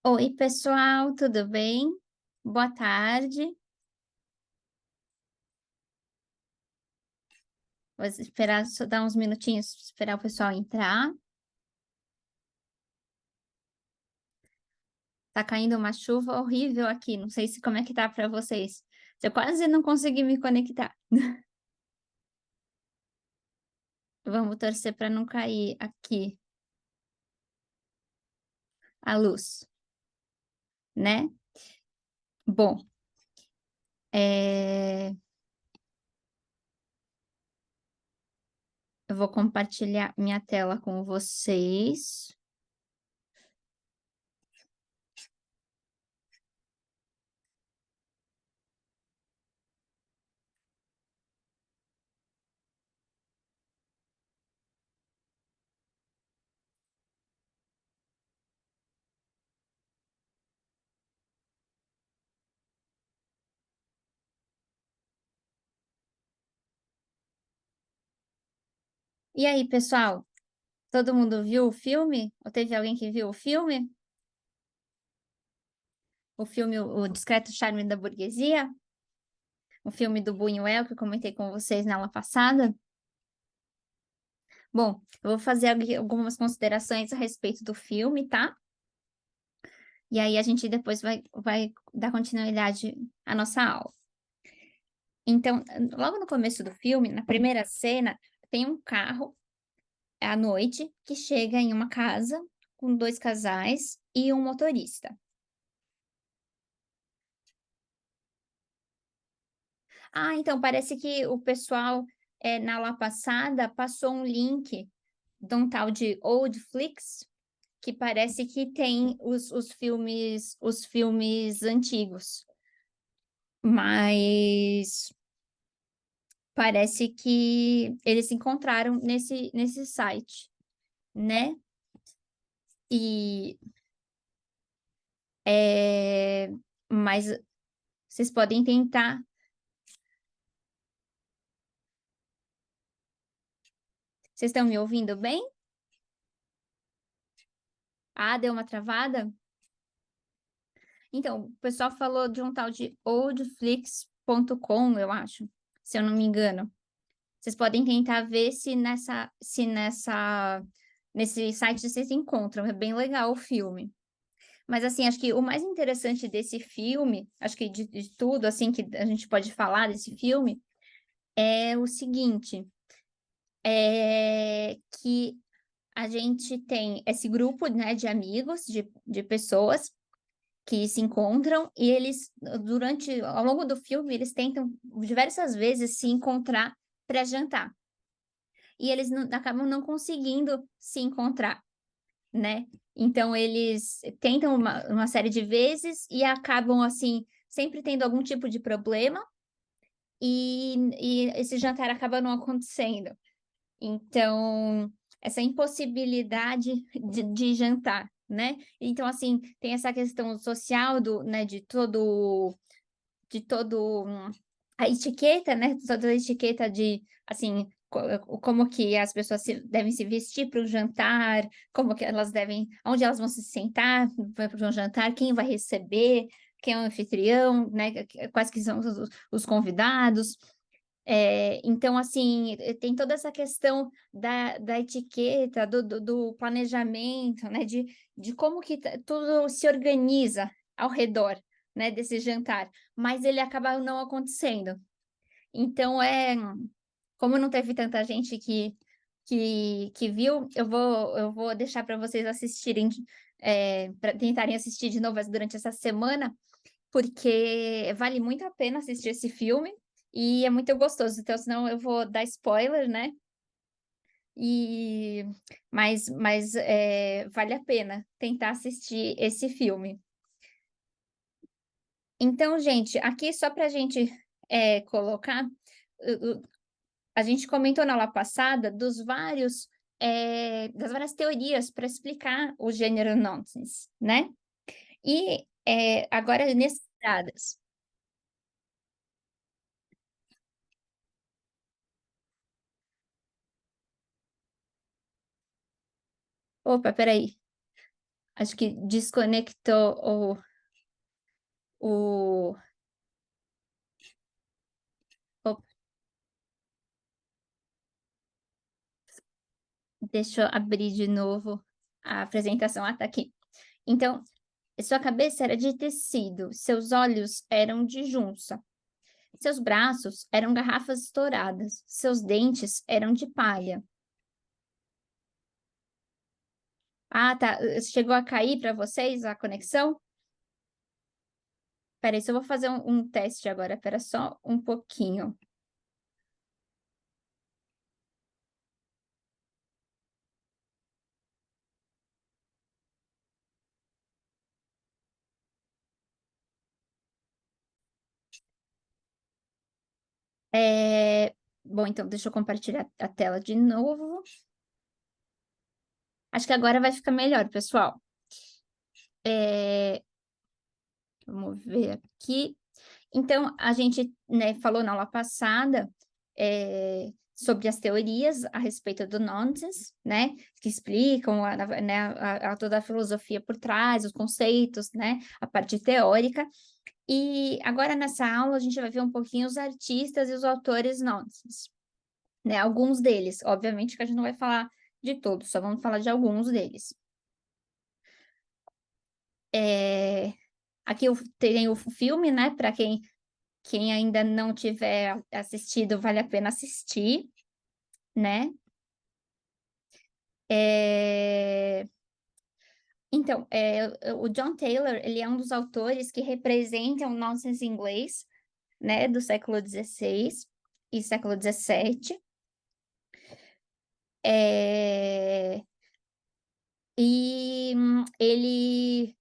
Oi, pessoal, tudo bem? Boa tarde. Vou esperar só dar uns minutinhos, esperar o pessoal entrar. Tá caindo uma chuva horrível aqui. Não sei se como é que tá para vocês. Eu quase não consegui me conectar. Vamos torcer para não cair aqui a luz, né? Bom, eu vou compartilhar minha tela com vocês. E aí, pessoal? Todo mundo viu o filme? Ou teve alguém que viu o filme? O filme O Discreto Charme da Burguesia? O filme do Buñuel que eu comentei com vocês na aula passada. Bom, eu vou fazer algumas considerações a respeito do filme, tá? E aí a gente depois vai dar continuidade à nossa aula. Então, logo no começo do filme, na primeira cena, tem um carro à noite que chega em uma casa com dois casais e um motorista. Ah, então parece que o pessoal na aula passada passou um link de um tal de Oldflix, que parece que tem os filmes antigos, mas parece que eles se encontraram nesse site, né? E é, mas vocês podem tentar. Vocês estão me ouvindo bem? Ah, deu uma travada? Então, o pessoal falou de um tal de oldflix.com, eu acho, se eu não me engano. Vocês podem tentar ver nesse site vocês encontram. É bem legal o filme. Mas assim, acho que o mais interessante desse filme, acho que de tudo assim que a gente pode falar desse filme, é o seguinte, é que a gente tem esse grupo, né, de amigos, de pessoas que se encontram e eles, ao longo do filme, eles tentam diversas vezes se encontrar para jantar. E eles acabam não conseguindo se encontrar, né? Então eles tentam uma série de vezes e acabam assim sempre tendo algum tipo de problema e esse jantar acaba não acontecendo. Então essa impossibilidade de jantar, né? Então assim tem essa questão social né, de todo a etiqueta, né? Toda a etiqueta de, assim, como que as pessoas devem se vestir para o jantar, como que elas devem, onde elas vão se sentar para um jantar, quem vai receber, quem é o anfitrião, né? Quais que são os convidados. Então, assim, tem toda essa questão da etiqueta, do planejamento, né? De como que tudo se organiza ao redor, né, desse jantar, mas ele acaba não acontecendo. Então, como não teve tanta gente que viu, eu vou deixar para vocês assistirem, para tentarem assistir de novo durante essa semana, porque vale muito a pena assistir esse filme e é muito gostoso. Então, senão eu vou dar spoiler, né? E mas vale a pena tentar assistir esse filme. Então, gente, aqui só para a gente colocar, a gente comentou na aula passada das várias teorias para explicar o gênero nonsense, né? E agora nessas dadas. Opa, peraí. Acho que desconectou o... o- Deixa eu abrir de novo a apresentação. Ah, tá aqui. Então, sua cabeça era de tecido, seus olhos eram de junça, seus braços eram garrafas estouradas, seus dentes eram de palha. Ah, tá. Chegou a cair para vocês a conexão? Peraí, só vou fazer um teste agora. Pera só um pouquinho. Bom, então deixa eu compartilhar a tela de novo. Acho que agora vai ficar melhor, pessoal. É, Vamos ver aqui. Então, a gente, né, falou na aula passada sobre as teorias a respeito do nonsense, né, que explicam né, toda a filosofia por trás, os conceitos, né, a parte teórica. E agora nessa aula a gente vai ver um pouquinho os artistas e os autores nonsense, né, alguns deles. Obviamente que a gente não vai falar de todos, só vamos falar de alguns deles. Aqui eu tenho o filme, né, para quem ainda não tiver assistido, vale a pena assistir, né? É, Então, o John Taylor, ele é um dos autores que representam o nonsense inglês, né, do século XVI e século XVII. É, Ele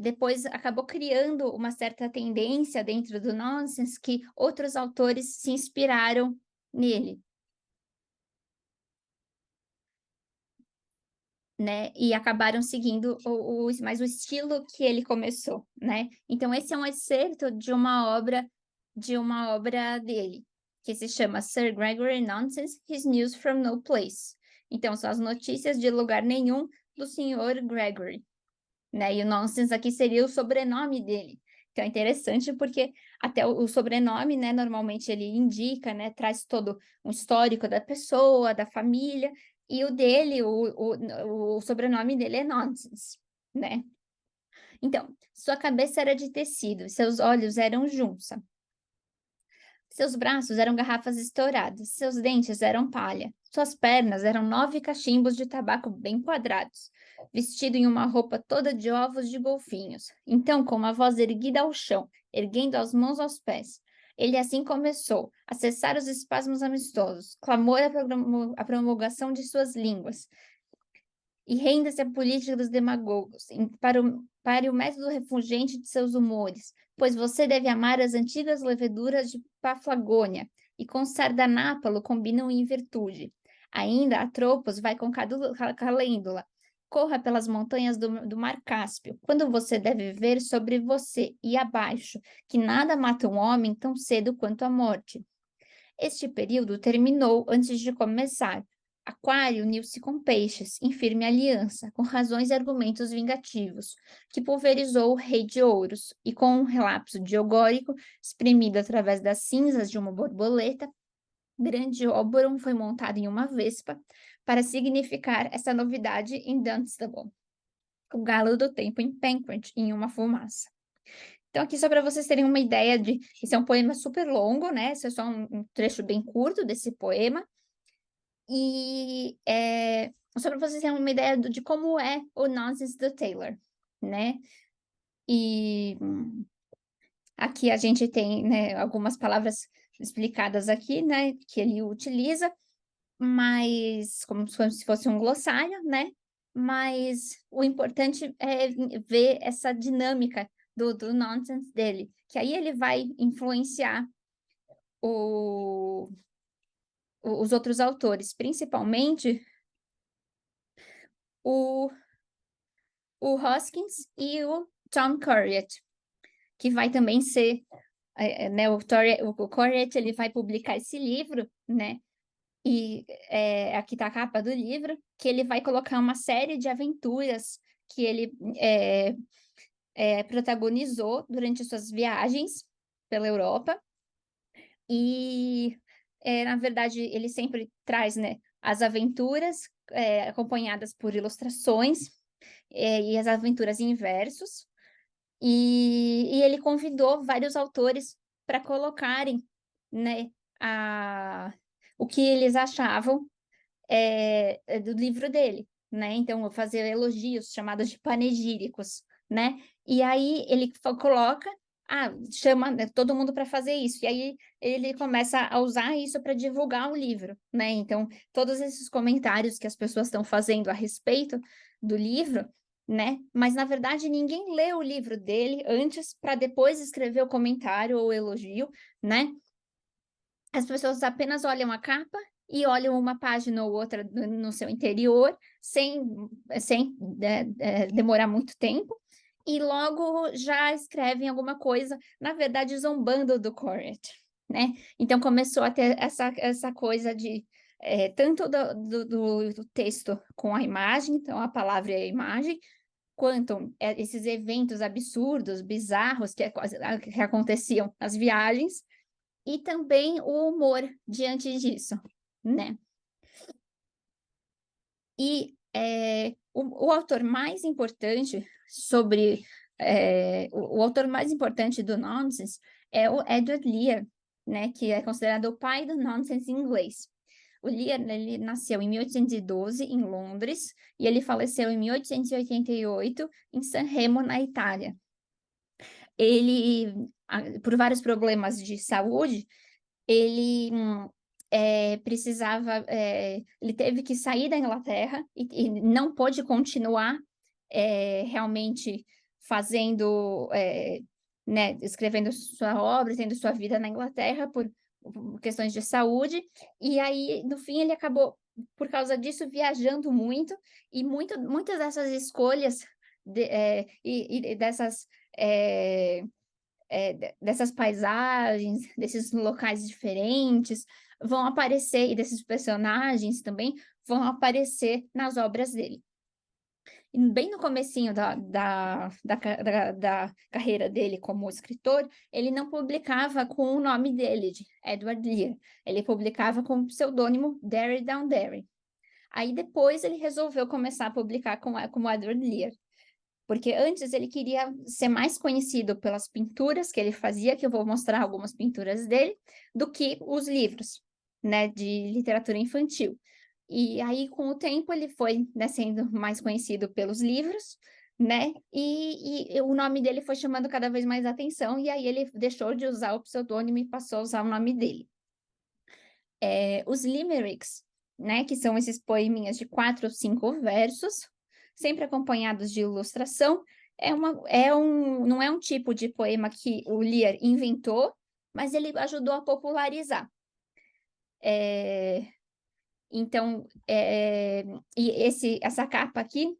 depois acabou criando uma certa tendência dentro do nonsense que outros autores se inspiraram nele. Né? E acabaram seguindo mais o estilo que ele começou, né? Então esse é um excerto de uma obra dele, que se chama Sir Gregory Nonsense, His News from No Place. Então são as notícias de lugar nenhum do senhor Gregory, né? E o Nonsense aqui seria o sobrenome dele. Então é interessante porque até o sobrenome, né, normalmente ele indica, né, traz todo um histórico da pessoa, da família, e o dele, o sobrenome dele é Nonsense, né? Então, sua cabeça era de tecido, seus olhos eram junça, seus braços eram garrafas estouradas, seus dentes eram palha, suas pernas eram 9 cachimbos de tabaco bem quadrados, vestido em uma roupa toda de ovos de golfinhos. Então, com uma voz erguida ao chão, erguendo as mãos aos pés, ele assim começou a cessar os espasmos amistosos, clamou a promulgação de suas línguas, e renda-se à política dos demagogos, para o método refulgente de seus humores, pois você deve amar as antigas leveduras de Paflagônia, e com sardanápalo combinam em virtude. Ainda a Tropos vai com calêndula, corra pelas montanhas do Mar Cáspio, quando você deve ver sobre você e abaixo, que nada mata um homem tão cedo quanto a morte. Este período terminou antes de começar. Aquário uniu-se com Peixes, em firme aliança, com razões e argumentos vingativos, que pulverizou o rei de ouros, e com um relapso diogórico, exprimido através das cinzas de uma borboleta, grande Oberon foi montado em uma vespa, para significar essa novidade em Dunstable, o galo do tempo em Penkridge, em uma fumaça. Então, aqui só para vocês terem uma ideia de. Esse é um poema super longo, né? Esse é só um trecho bem curto desse poema. E só para vocês terem uma ideia de como é o nonsense do Taylor, né? E aqui a gente tem, né, algumas palavras explicadas aqui, né? Que ele utiliza, mas como se fosse um glossário, né? Mas o importante é ver essa dinâmica do nonsense dele, que aí ele vai influenciar o, os outros autores, principalmente o, o Hoskins e o Tom Courier, que vai também ser, né, o Courier, ele vai publicar esse livro, né, e aqui está a capa do livro, que ele vai colocar uma série de aventuras que ele protagonizou durante suas viagens pela Europa. E, na verdade, ele sempre traz, né, as aventuras acompanhadas por ilustrações e as aventuras em versos. E ele convidou vários autores para colocarem, né, o que eles achavam do livro dele, né? Então, fazer elogios chamados de panegíricos, né? E aí ele coloca, chama, né, todo mundo para fazer isso. E aí ele começa a usar isso para divulgar o livro, né? Então, todos esses comentários que as pessoas estão fazendo a respeito do livro, né? Mas na verdade ninguém lê o livro dele antes para depois escrever o comentário ou o elogio, né? As pessoas apenas olham a capa e olham uma página ou outra no seu interior, sem demorar muito tempo, e logo já escrevem alguma coisa, na verdade, zombando do Corret, né? Então começou a ter essa coisa de tanto do texto com a imagem, então a palavra e a imagem, quanto esses eventos absurdos, bizarros que aconteciam nas viagens, e também o humor diante disso, né? E o autor mais importante o autor mais importante do nonsense é o Edward Lear, né? Que é considerado o pai do nonsense inglês. O Lear, ele nasceu em 1812 em Londres e ele faleceu em 1888 em San Remo, na Itália. Ele, por vários problemas de saúde, ele ele teve que sair da Inglaterra e não pôde continuar realmente fazendo, né, escrevendo sua obra, tendo sua vida na Inglaterra por questões de saúde, e aí, no fim, ele acabou, por causa disso, viajando muito, e muitas dessas escolhas e dessas paisagens, desses locais diferentes, vão aparecer, e desses personagens também, vão aparecer nas obras dele. E bem no comecinho da carreira dele como escritor, ele não publicava com o nome dele, de Edward Lear. Ele publicava com o pseudônimo Derry Down Derry. Aí depois ele resolveu começar a publicar como Edward Lear, porque antes ele queria ser mais conhecido pelas pinturas que ele fazia, que eu vou mostrar algumas pinturas dele, do que os livros, né, de literatura infantil. E aí, com o tempo, ele foi, né, sendo mais conhecido pelos livros, né, e o nome dele foi chamando cada vez mais atenção, e aí ele deixou de usar o pseudônimo e passou a usar o nome dele. Os limericks, né, que são esses poeminhas de 4 ou 5 versos, sempre acompanhados de ilustração, não é um tipo de poema que o Lear inventou, mas ele ajudou a popularizar. Então, essa capa aqui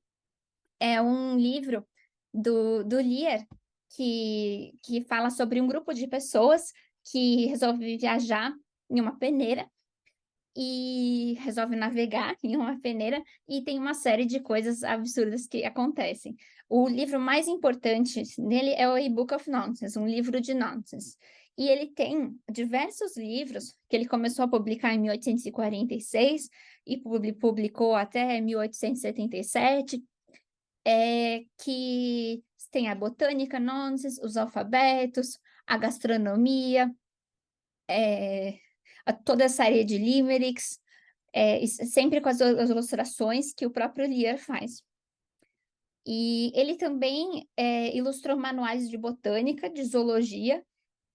é um livro do Lear que fala sobre um grupo de pessoas que resolve viajar em uma peneira e resolve navegar em uma peneira e tem uma série de coisas absurdas que acontecem. O livro mais importante nele é o A Book of Nonsense, um livro de nonsense. E ele tem diversos livros que ele começou a publicar em 1846 e publicou até 1877, que tem a botânica nonsense, os alfabetos, a gastronomia, toda a série de limericks, sempre com as ilustrações que o próprio Lear faz. E ele também ilustrou manuais de botânica, de zoologia,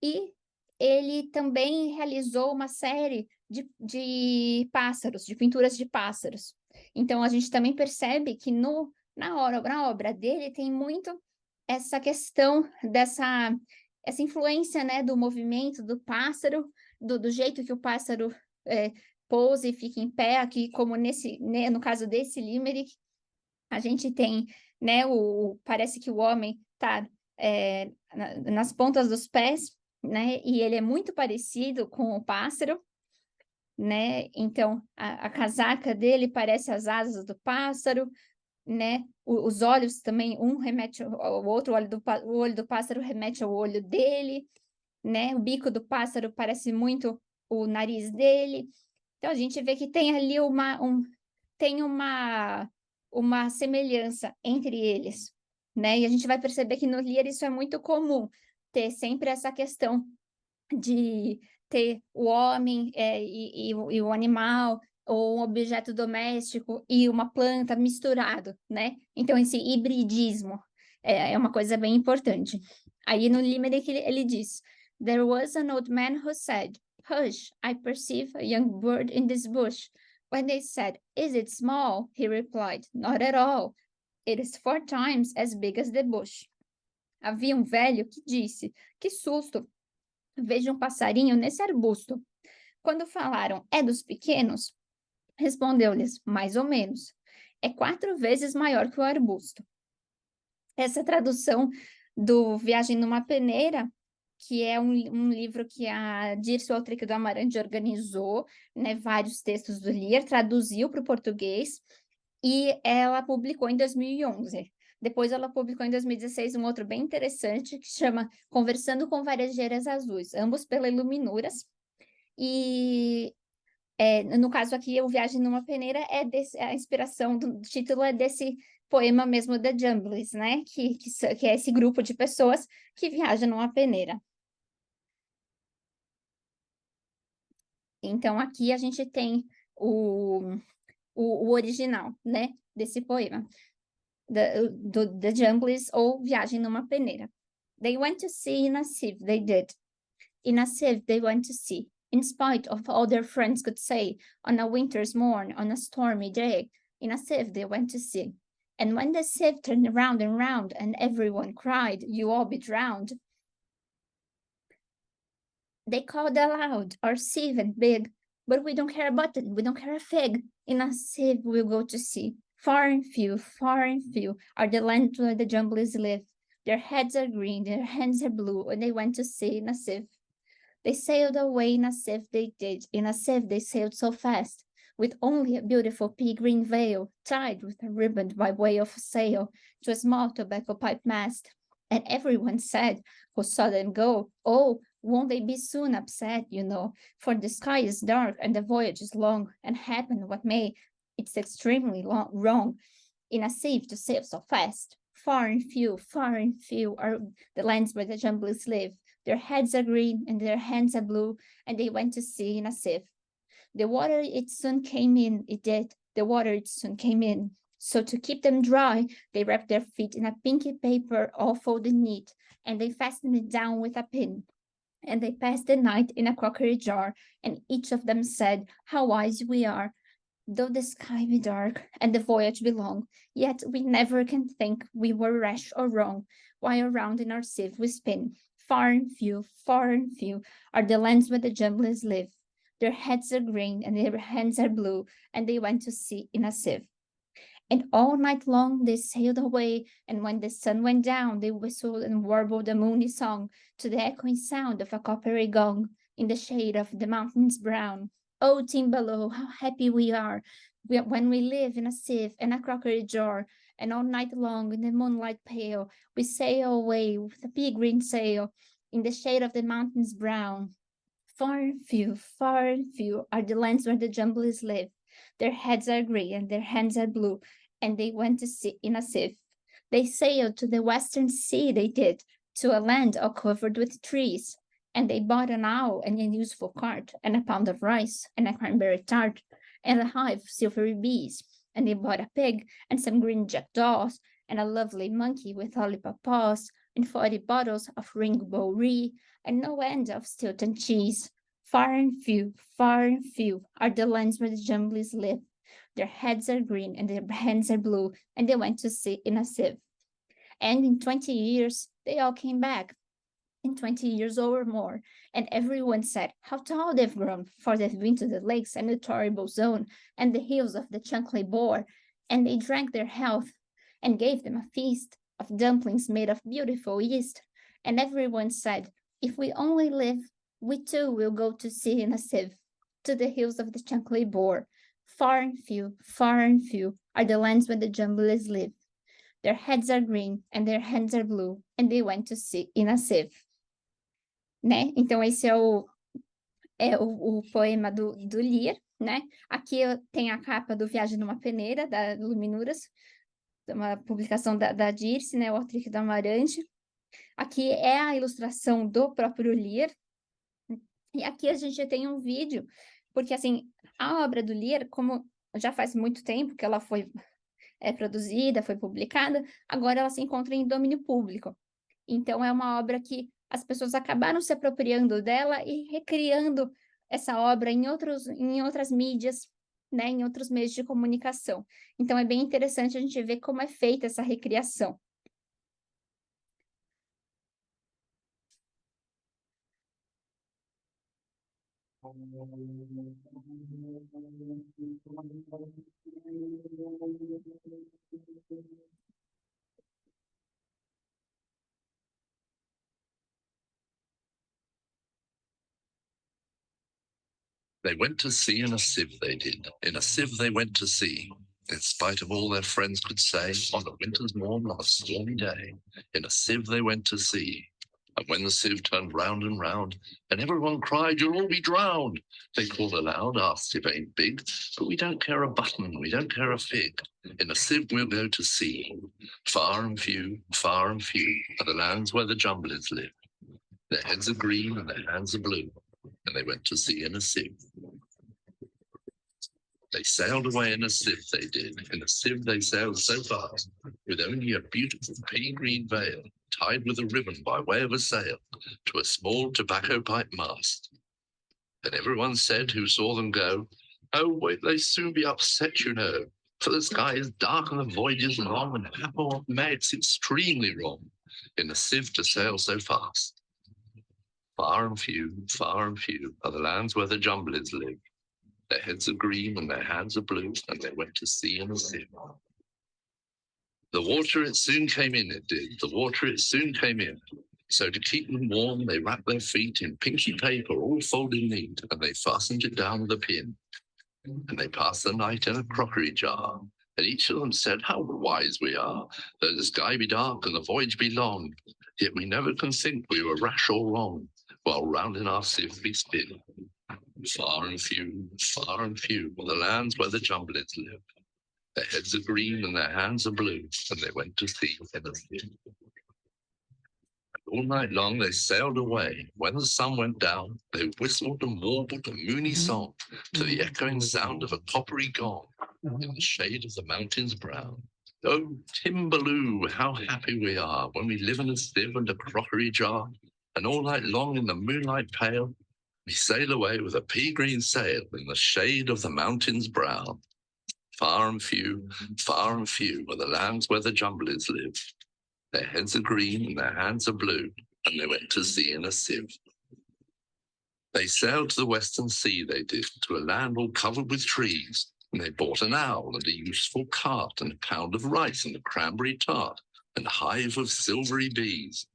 e ele também realizou uma série de pássaros, de pinturas de pássaros. Então, a gente também percebe que na obra dele tem muito essa questão essa influência, né, do movimento do pássaro, do jeito que o pássaro pousa e fica em pé, aqui como né, no caso desse limerick, a gente tem, né, parece que o homem está nas pontas dos pés, né, e ele é muito parecido com o pássaro, né, então a casaca dele parece as asas do pássaro, né? Os olhos também, um remete ao outro, o olho do pássaro remete ao olho dele, né? O bico do pássaro parece muito o nariz dele. Então a gente vê que tem ali tem uma semelhança entre eles, né? E a gente vai perceber que no Lear isso é muito comum, ter sempre essa questão de ter o homem e o animal, ou um objeto doméstico e uma planta misturado, né? Então, esse hibridismo é uma coisa bem importante. Aí no Limerick ele diz: There was an old man who said, Hush, I perceive a young bird in this bush. When they said, Is it small? He replied, Not at all. It is 4 times as big as the bush. Havia um velho que disse: Que susto! Vejo um passarinho nesse arbusto. Quando falaram, é dos pequenos, respondeu-lhes, mais ou menos. É 4 vezes maior que o arbusto. Essa tradução do Viagem numa Peneira, que é um livro que a Dirce Altric do Amarante organizou, né, vários textos do Lear, traduziu para o português, e ela publicou em 2011. Depois ela publicou em 2016 um outro bem interessante que chama Conversando com Varejeiras Azuis, ambos pela Iluminuras. E no caso aqui, o Viagem numa Peneira a inspiração do título é desse poema mesmo da Jumblies, né? Que é esse grupo de pessoas que viaja numa peneira. Então aqui a gente tem o original, né? Desse poema. The Jumblies ou Viagem numa Peneira. They went to sea in a sieve, they did. In a sieve they went to sea, in spite of all their friends could say, on a winter's morn, on a stormy day. In a sieve they went to sea. And when the sieve turned round and round, and everyone cried, You all be drowned, they called aloud, Our sieve and big, but we don't care a button, we don't care a fig. In a sieve we'll go to sea. Far and few are the lands where the Jumblies live. Their heads are green, their hands are blue, and they went to sea in a sieve. They sailed away in a sieve they did, in a sieve they sailed so fast, with only a beautiful pea green veil tied with a ribbon by way of sail to a small tobacco pipe mast. And everyone said, who saw them go, Oh, won't they be soon upset, you know, for the sky is dark and the voyage is long, and happen what may, it's extremely wrong in a sieve to sail so fast. Far and few are the lands where the Jumblies live. Their heads are green and their hands are blue, and they went to sea in a sieve. The water it soon came in, it did. The water it soon came in. So to keep them dry, they wrapped their feet in a pinky paper all folded neat, and they fastened it down with a pin. And they passed the night in a crockery jar, and each of them said, How wise we are! Though the sky be dark and the voyage be long, yet we never can think we were rash or wrong, while around in our sieve we spin. Far and few are the lands where the Jumblies live. Their heads are green and their hands are blue, and they went to sea in a sieve. And all night long they sailed away, and when the sun went down, they whistled and warbled a moony song to the echoing sound of a coppery gong in the shade of the mountains brown. Oh, Timbalo, how happy we are when we live in a sieve and a crockery jar, and all night long in the moonlight pale we sail away with a pea green sail in the shade of the mountains brown. Far and few are the lands where the Jumblies live. Their heads are grey and their hands are blue, and they went to sea in a sieve. They sailed to the western sea, they did, to a land all covered with trees, and they bought an owl and a useful cart, and a pound of rice, and a cranberry tart, and a hive of silvery bees, and they bought a pig, and some green jackdaws, and a lovely monkey with lollipop paws, and 40 bottles of rainbow ree, and no end of Stilton cheese. Far and few are the lands where the Jumblies live. Their heads are green and their hands are blue, and they went to sea in a sieve. And in 20 years, they all came back. In 20 years or more, and everyone said, How tall they've grown, for they've been to the lakes and the torrible zone, and the hills of the Chankly Bore, and they drank their health, and gave them a feast of dumplings made of beautiful yeast. And everyone said, If we only live, we too will go to sea in a sieve, to the hills of the Chankly Bore, far and few are the lands where the Jumblies live. Their heads are green and their hands are blue, and they went to sea in a sieve. Né? Então, esse é o poema do Lear, né? Aqui tem a capa do Viagem numa Peneira, da Luminuras, uma publicação da Dirce, né? O Altric do Amarante. Aqui é a ilustração do próprio Lear. E aqui a gente tem um vídeo, porque, assim, a obra do Lear, como já faz muito tempo que ela foi produzida, foi publicada, agora ela se encontra em domínio público. Então, é uma obra que as pessoas acabaram se apropriando dela e recriando essa obra em outras mídias, né, em outros meios de comunicação. Então, é bem interessante a gente ver como é feita essa recriação. They went to sea in a sieve, they did. In a sieve they went to sea, in spite of all their friends could say, on a winter's morn, on a stormy day. In a sieve they went to sea. And when the sieve turned round and round, and everyone cried, "You'll all be drowned," they called aloud, "Our sieve ain't big, but we don't care a button, we don't care a fig. In a sieve we'll go to sea. Far and few are the lands where the Jumblies live. Their heads are green and their hands are blue, and they went to sea in a sieve." They sailed away in a sieve, they did. In a sieve they sailed so fast, with only a beautiful pea-green veil tied with a ribbon by way of a sail to a small tobacco pipe mast. And everyone said who saw them go, "Oh, wait, they soon be upset, you know, for the sky is dark and the voyage is long, and happen what may, it's extremely wrong in a sieve to sail so fast. Far and few are the lands where the Jumblies live. Their heads are green and their hands are blue, and they went to sea in a sieve." The water it soon came in, it did. The water it soon came in. So to keep them warm, they wrapped their feet in pinky paper, all folded neat, and they fastened it down with a pin. And they passed the night in a crockery jar. And each of them said, "How wise we are! Though the sky be dark and the voyage be long, yet we never can think we were rash or wrong, while round in our sieve we spin. Far and few are the lands where the Jumblies live. Their heads are green and their hands are blue, and they went to sea in a sieve." All night long they sailed away. When the sun went down, they whistled and warbled a moony song to the echoing sound of a coppery gong in the shade of the mountains brown. Oh, Timbaloo, how happy we are when we live in a sieve and a crockery jar, and all night long in the moonlight pale, we sail away with a pea-green sail in the shade of the mountains brown. Far and few are the lands where the Jumblies live. Their heads are green and their hands are blue, and they went to sea in a sieve. They sailed to the western sea, they did, to a land all covered with trees, and they bought an owl and a useful cart and a pound of rice and a cranberry tart and a hive of silvery bees.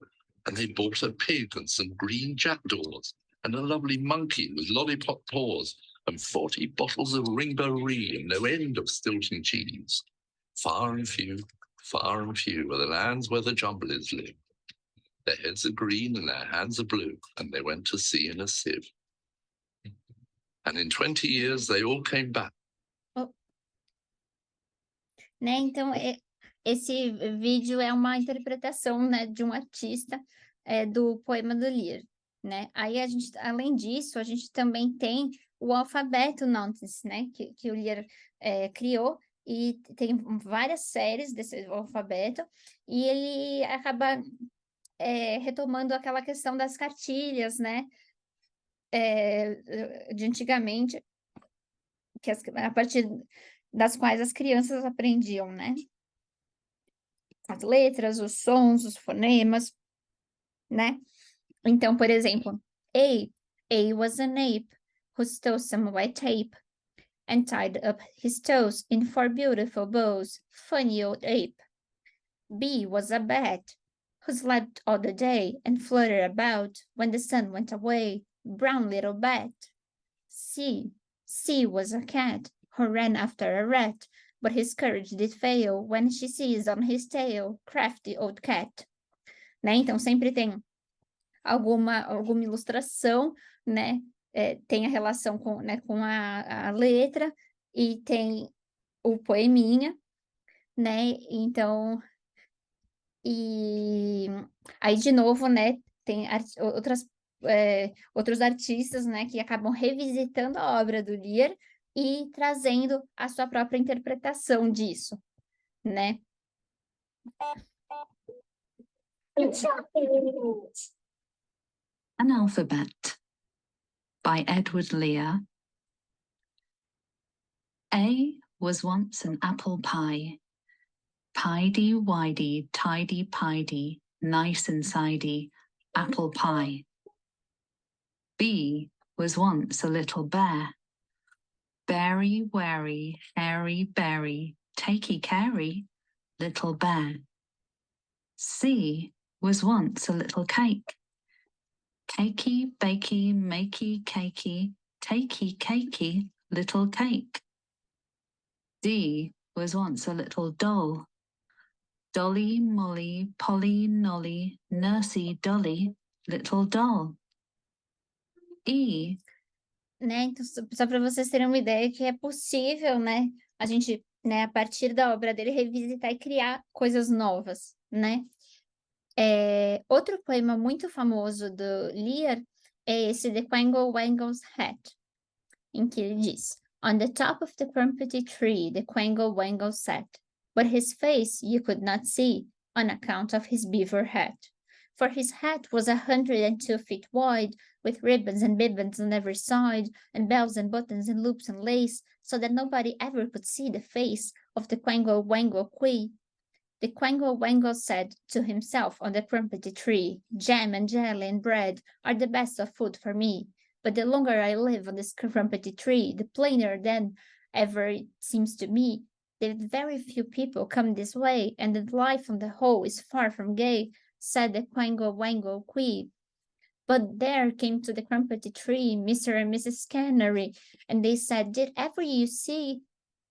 And they bought a pig and some green jackdaws and a lovely monkey with lollipop paws and 40 bottles of ringberry and no end of Stilton cheese. Far and few are the lands where the Jumblies live. Their heads are green and their hands are blue, and they went to sea in a sieve. And in 20 years they all came back. Né? Então, esse vídeo é uma interpretação, né, de um artista do poema do Lear, né? Aí a gente, além disso, a gente também tem o alfabeto Nonsense, né, que o Lear criou, e tem várias séries desse alfabeto, e ele acaba retomando aquela questão das cartilhas, né, de antigamente, que a partir das quais as crianças aprendiam, né, as letras, os sons, os fonemas, né? Então, por exemplo, A was an ape who stole some white tape and tied up his toes in 4 beautiful bows. Funny old ape. B was a bat who slept all the day and fluttered about when the sun went away. Brown little bat. C was a cat who ran after a rat, but his courage did fail when she seized on his tail, crafty old cat. Né? Então, sempre tem alguma ilustração, né? Tem a relação com, né, com a letra e tem o poeminha, né? Então, e aí, de novo, né, tem outros artistas, né, que acabam revisitando a obra do Lear e trazendo a sua própria interpretação disso, né? An Alphabet by Edward Lear. A was once an apple pie. Pidey-widey, tidy-pidey, nice and sidey, apple pie. B was once a little bear. Berry, wary, hairy, berry, takey carey, little bear. C was once a little cake. Cakey, bakey, makey, cakey, takey, cakey, little cake. D was once a little doll. Dolly, Molly, Polly, Nolly, Nursey, Dolly, little doll. E, Né? Então, só para vocês terem uma ideia que é possível, né, a gente, né, a partir da obra dele, revisitar e criar coisas novas, né? Outro poema muito famoso do Lear é esse The Quangle Wangle's Hat, em que ele diz: On the top of the crumpety tree, the Quangle Wangle sat, but his face you could not see on account of his beaver hat. For his hat was 102 feet wide, with ribbons and bibbons on every side, and bells and buttons and loops and lace, so that nobody ever could see the face of the Quangle Wangle Quee. The Quangle Wangle said to himself on the crumpety tree, Jam and jelly and bread are the best of food for me, but the longer I live on this crumpety tree, the plainer than ever it seems to me that very few people come this way, and that life on the whole is far from gay, said the Quangle Wangle Quee. But there came to the crumpety tree Mr. and Mrs. Canary, and they said, Did ever you see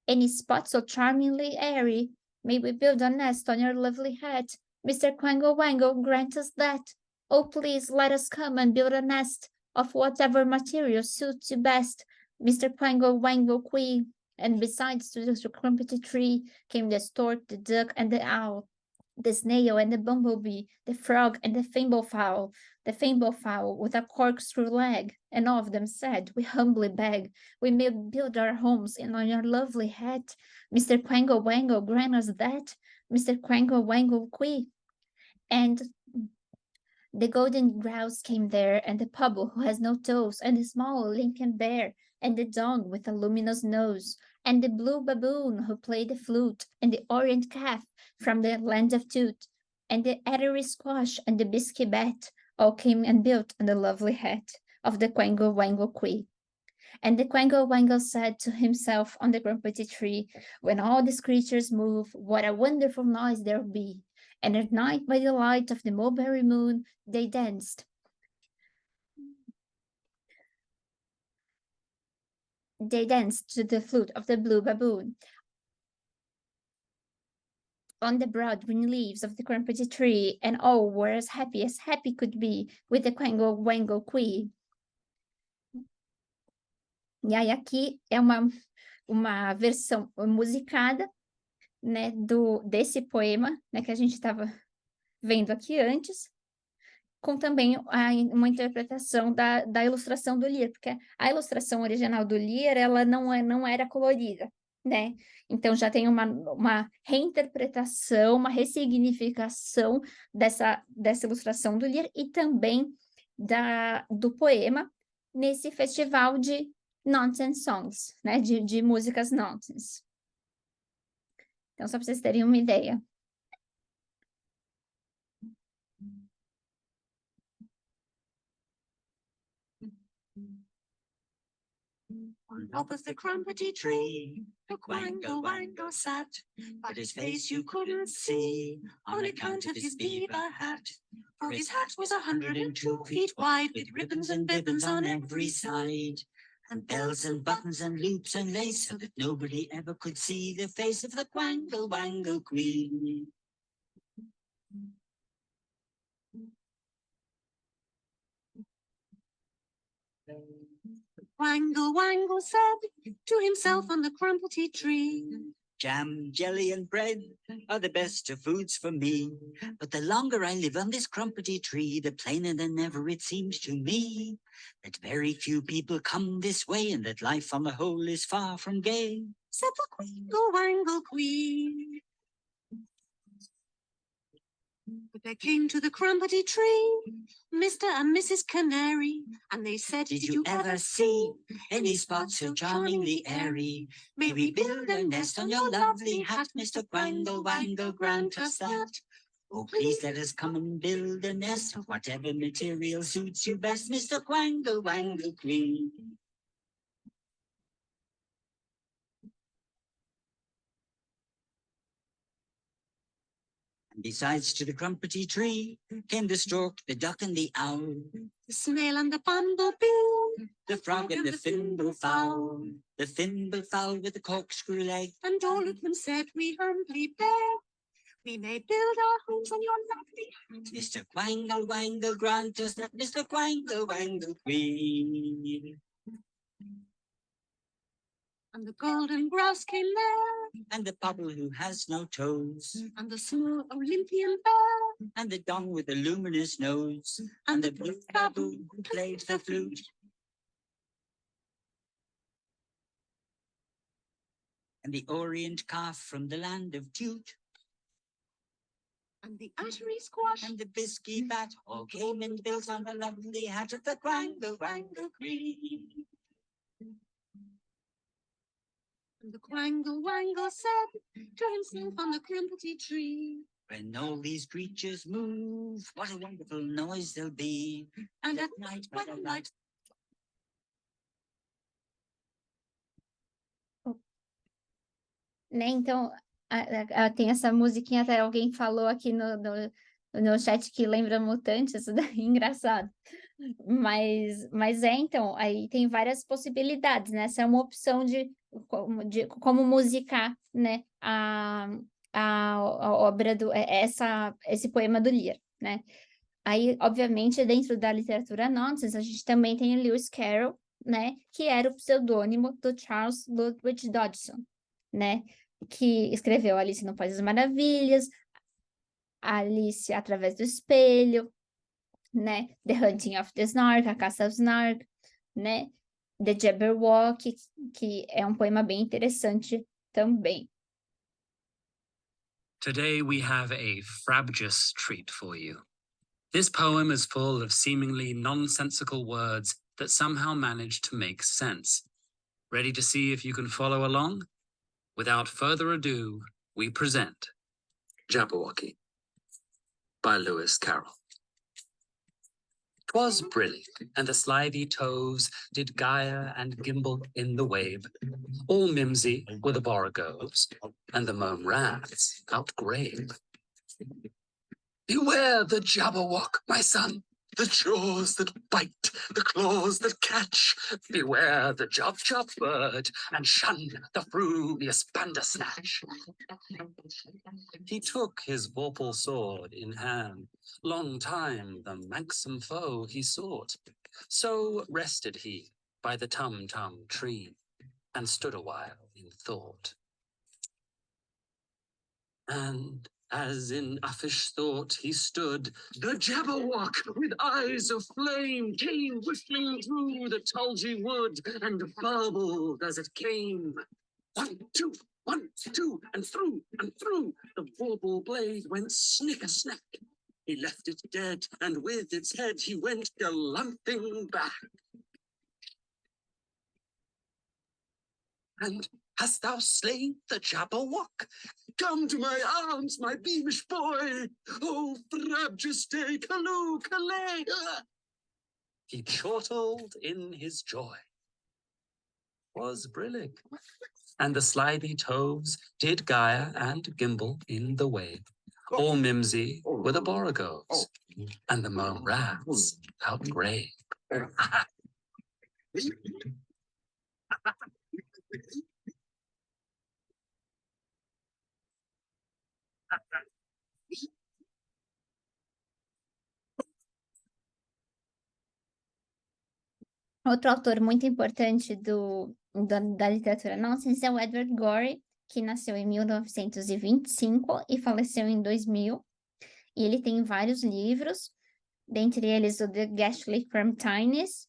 any spot so charmingly airy? May we build a nest on your lovely hat? Mr. Quangle Wangle, grant us that. Oh, please let us come and build a nest of whatever material suits you best, Mr. Quangle Wangle Quee. And besides to the crumpety tree came the stork, the duck, and the owl, the snail and the bumblebee, the frog and the thimble-fowl with a corkscrew leg, and all of them said, We humbly beg, we may build our homes on your lovely hat. Mr. Quangle Wangle, grant us that, Mr. Quangle Wangle Quee. And the golden grouse came there, and the pobble who has no toes, and the small Lincoln bear, and the dog with a luminous nose, and the blue baboon who played the flute, and the orient calf from the land of Toot, and the addery squash and the bisky bat, all came and built on the lovely hat of the Quangle Wangle Quee. And the Quangle Wangle said to himself on the crumpety tree, When all these creatures move, what a wonderful noise there'll be. And at night by the light of the mulberry moon, they danced. They danced to the flute of the blue baboon on the broad green leaves of the crumpety tree, and all were as happy could be with the Quangle Wangle Quee. E aí aqui é uma versão musicada, né, desse poema, né, que a gente estava vendo aqui antes, com também uma interpretação da ilustração do Lear, porque a ilustração original do Lear, ela não era colorida, né? Então já tem uma reinterpretação, uma ressignificação dessa ilustração do Lear e também do poema nesse festival de nonsense songs, né? De músicas nonsense. Então, só para vocês terem uma ideia. On top of the crumpety tree, the Quangle Wangle sat, but his face you couldn't see on account of his beaver hat. For his hat was 102 feet wide, with ribbons and bibbons on every side, and bells and buttons and loops and lace, so that nobody ever could see the face of the Quangle Wangle Queen. Wangle Wangle said to himself on the crumpety tree, jam, jelly, and bread are the best of foods for me. But the longer I live on this crumpety tree, the plainer than ever it seems to me that very few people come this way, and that life on the whole is far from gay, said the Quangle Wangle Queen. But they came to the crumpety tree, Mr. and Mrs. Canary, and they said, did you ever see any spot so charmingly airy? May we build a nest on your lovely hat, Mr. Quangle Wangle, grant us that. Oh, please let us come and build a nest of whatever material suits you best, Mr. Quangle Wangle Queen. Besides to the crumpety tree came the stork, the duck, and the owl, the snail and the bumblebee, the frog and the fimblefowl, the fimblefowl with the corkscrew leg, and all of them said, we humbly beg, we may build our homes on your lovely hat, Mr. Quangle Wangle, grant us that, Mr. Quangle Wangle Queen. And the golden grouse came there, and the bubble who has no toes, and the small Olympian bear, and the dong with the luminous nose, and the blue baboon who played the flute. And the orient calf from the land of Tute, and the attery squash, and the bisky bat, all came and built on the lovely hat of the Quangle Wangle Queen. And the Quangle Wangle said to himself on the crumpety tree, when all these creatures move, what a wonderful noise there'll be. And at night, by the light. Né? Então, tem essa musiquinha, até alguém falou aqui no chat que lembra Mutante, isso daí é engraçado. Mas então, aí tem várias possibilidades, né? Essa é uma opção de como musicar, né? A obra esse poema do Lear, né? Aí, obviamente, dentro da literatura nonsense, a gente também tem o Lewis Carroll, né? Que era o pseudônimo do Charles Ludwig Dodgson, né? Que escreveu Alice no País das Maravilhas, Alice através do Espelho, né? The Hunting of the Snark, A Caça ao Snark, né? The Jabberwock, que é um poema bem interessante também. Today we have a frabjous treat for you. This poem is full of seemingly nonsensical words that somehow manage to make sense. Ready to see if you can follow along? Without further ado, we present Jabberwocky by Lewis Carroll. 'Twas brillig, and the slithy toves did gyre and gimble in the wabe. All mimsy were the borogoves, and the mome rats outgrabe. Beware the Jabberwock, my son, the jaws that bite, the claws that catch. Beware the Jub-Jub bird, and shun the frumious Bandersnatch. He took his vorpal sword in hand, long time the manxome foe he sought. So rested he by the Tum-Tum tree, and stood a while in thought. And as in uffish thought he stood, the Jabberwock with eyes of flame came whistling through the tulgey wood, and burbled as it came. 1, 2, 1, 2, and through, the vorpal blade went snicker-snack. He left it dead, and with its head he went galumphing back. And hast thou slain the Jabberwock? Come to my arms, my beamish boy. Oh, frabjous day, callooh, calais. He chortled in his joy. 'Twas brillig, and the slithy toves did gyre and gimble in the wabe. All mimsy were the borogoves, and the mome rats outgrabe. Outro autor muito importante da literatura nonsense é o Edward Gorey, que nasceu em 1925 e faleceu em 2000. E ele tem vários livros, dentre eles o The Ghastly Cramptines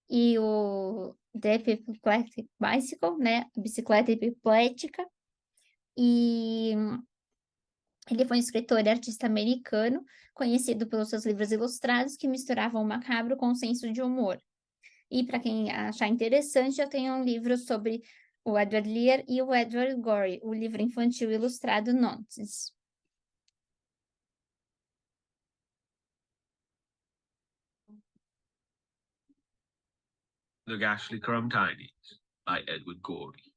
e o The Epileptic Bicycle, né? Bicicleta Epiplética. E ele foi um escritor e artista americano, conhecido pelos seus livros ilustrados que misturavam o macabro com o senso de humor. E para quem achar interessante, eu tenho um livro sobre o Edward Lear e o Edward Gorey, o livro infantil ilustrado Nonsense. The Ghastly Crumbtinies by Edward Gorey.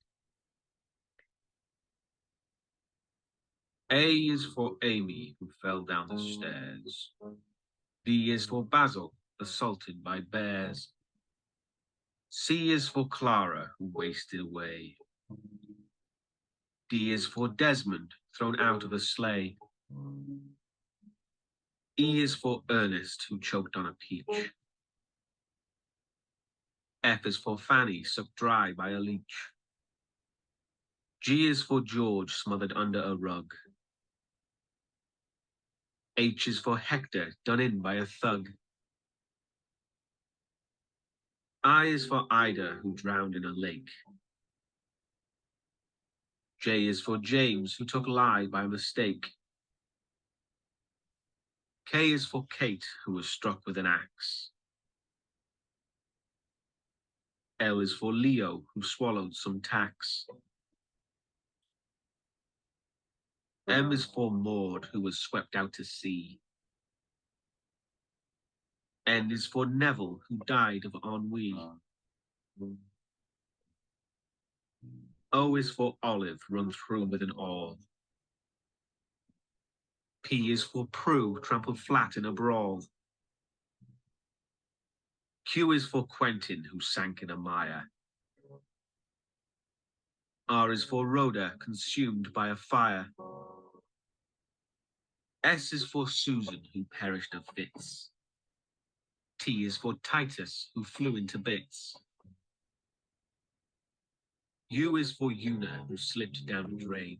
A is for Amy, who fell down the stairs. B is for Basil, assaulted by bears. C is for Clara, who wasted away. D is for Desmond, thrown out of a sleigh. E is for Ernest, who choked on a peach. F is for Fanny, sucked dry by a leech. G is for George, smothered under a rug. H is for Hector, done in by a thug. I is for Ida, who drowned in a lake. J is for James, who took lie by mistake. K is for Kate, who was struck with an axe. L is for Leo, who swallowed some tacks. M is for Maud, who was swept out to sea. N is for Neville, who died of ennui. O is for Olive, run through with an awl. P is for Prue, trampled flat in a brawl. Q is for Quentin, who sank in a mire. R is for Rhoda, consumed by a fire. S is for Susan, who perished of fits. T is for Titus, who flew into bits. U is for Una, who slipped down a drain.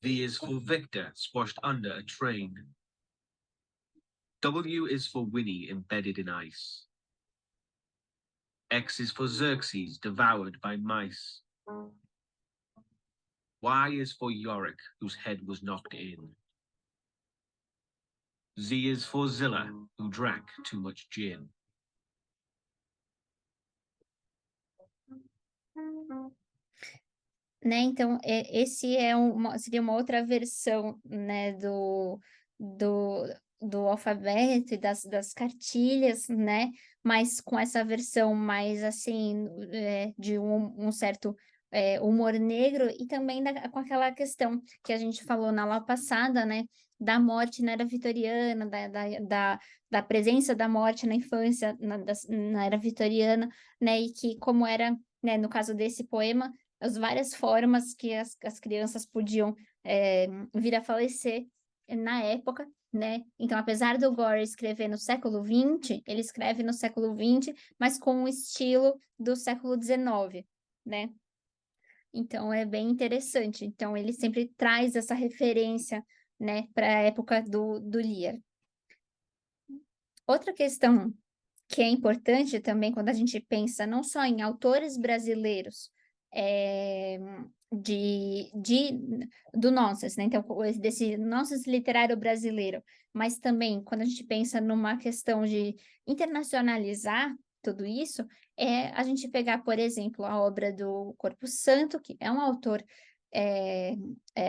V is for Victor, squashed under a train. W is for Winnie, embedded in ice. X is for Xerxes, devoured by mice. Y is for Yorick, whose head was knocked in. Z is for Zilla, who drank too much gin. Né, então, esse seria uma outra versão, né, do alfabeto e das cartilhas, né, mas com essa versão mais, assim, de um certo humor negro e também com aquela questão que a gente falou na aula passada, né, da morte na era vitoriana, da presença da morte na infância, na era vitoriana, né, e que como era, né, no caso desse poema, as várias formas que as crianças podiam vir a falecer na época, né? Então, apesar do Gore escrever no século XX, ele escreve no século XX, mas com o estilo do século XIX, né? Então, é bem interessante. Então, ele sempre traz essa referência, né, para a época do Lear. Outra questão que é importante também quando a gente pensa não só em autores brasileiros, do nonsense, né? Então, desse nonsense literário brasileiro, mas também quando a gente pensa numa questão de internacionalizar tudo isso, a gente pegar, por exemplo, a obra do Corpo Santo, que é um autor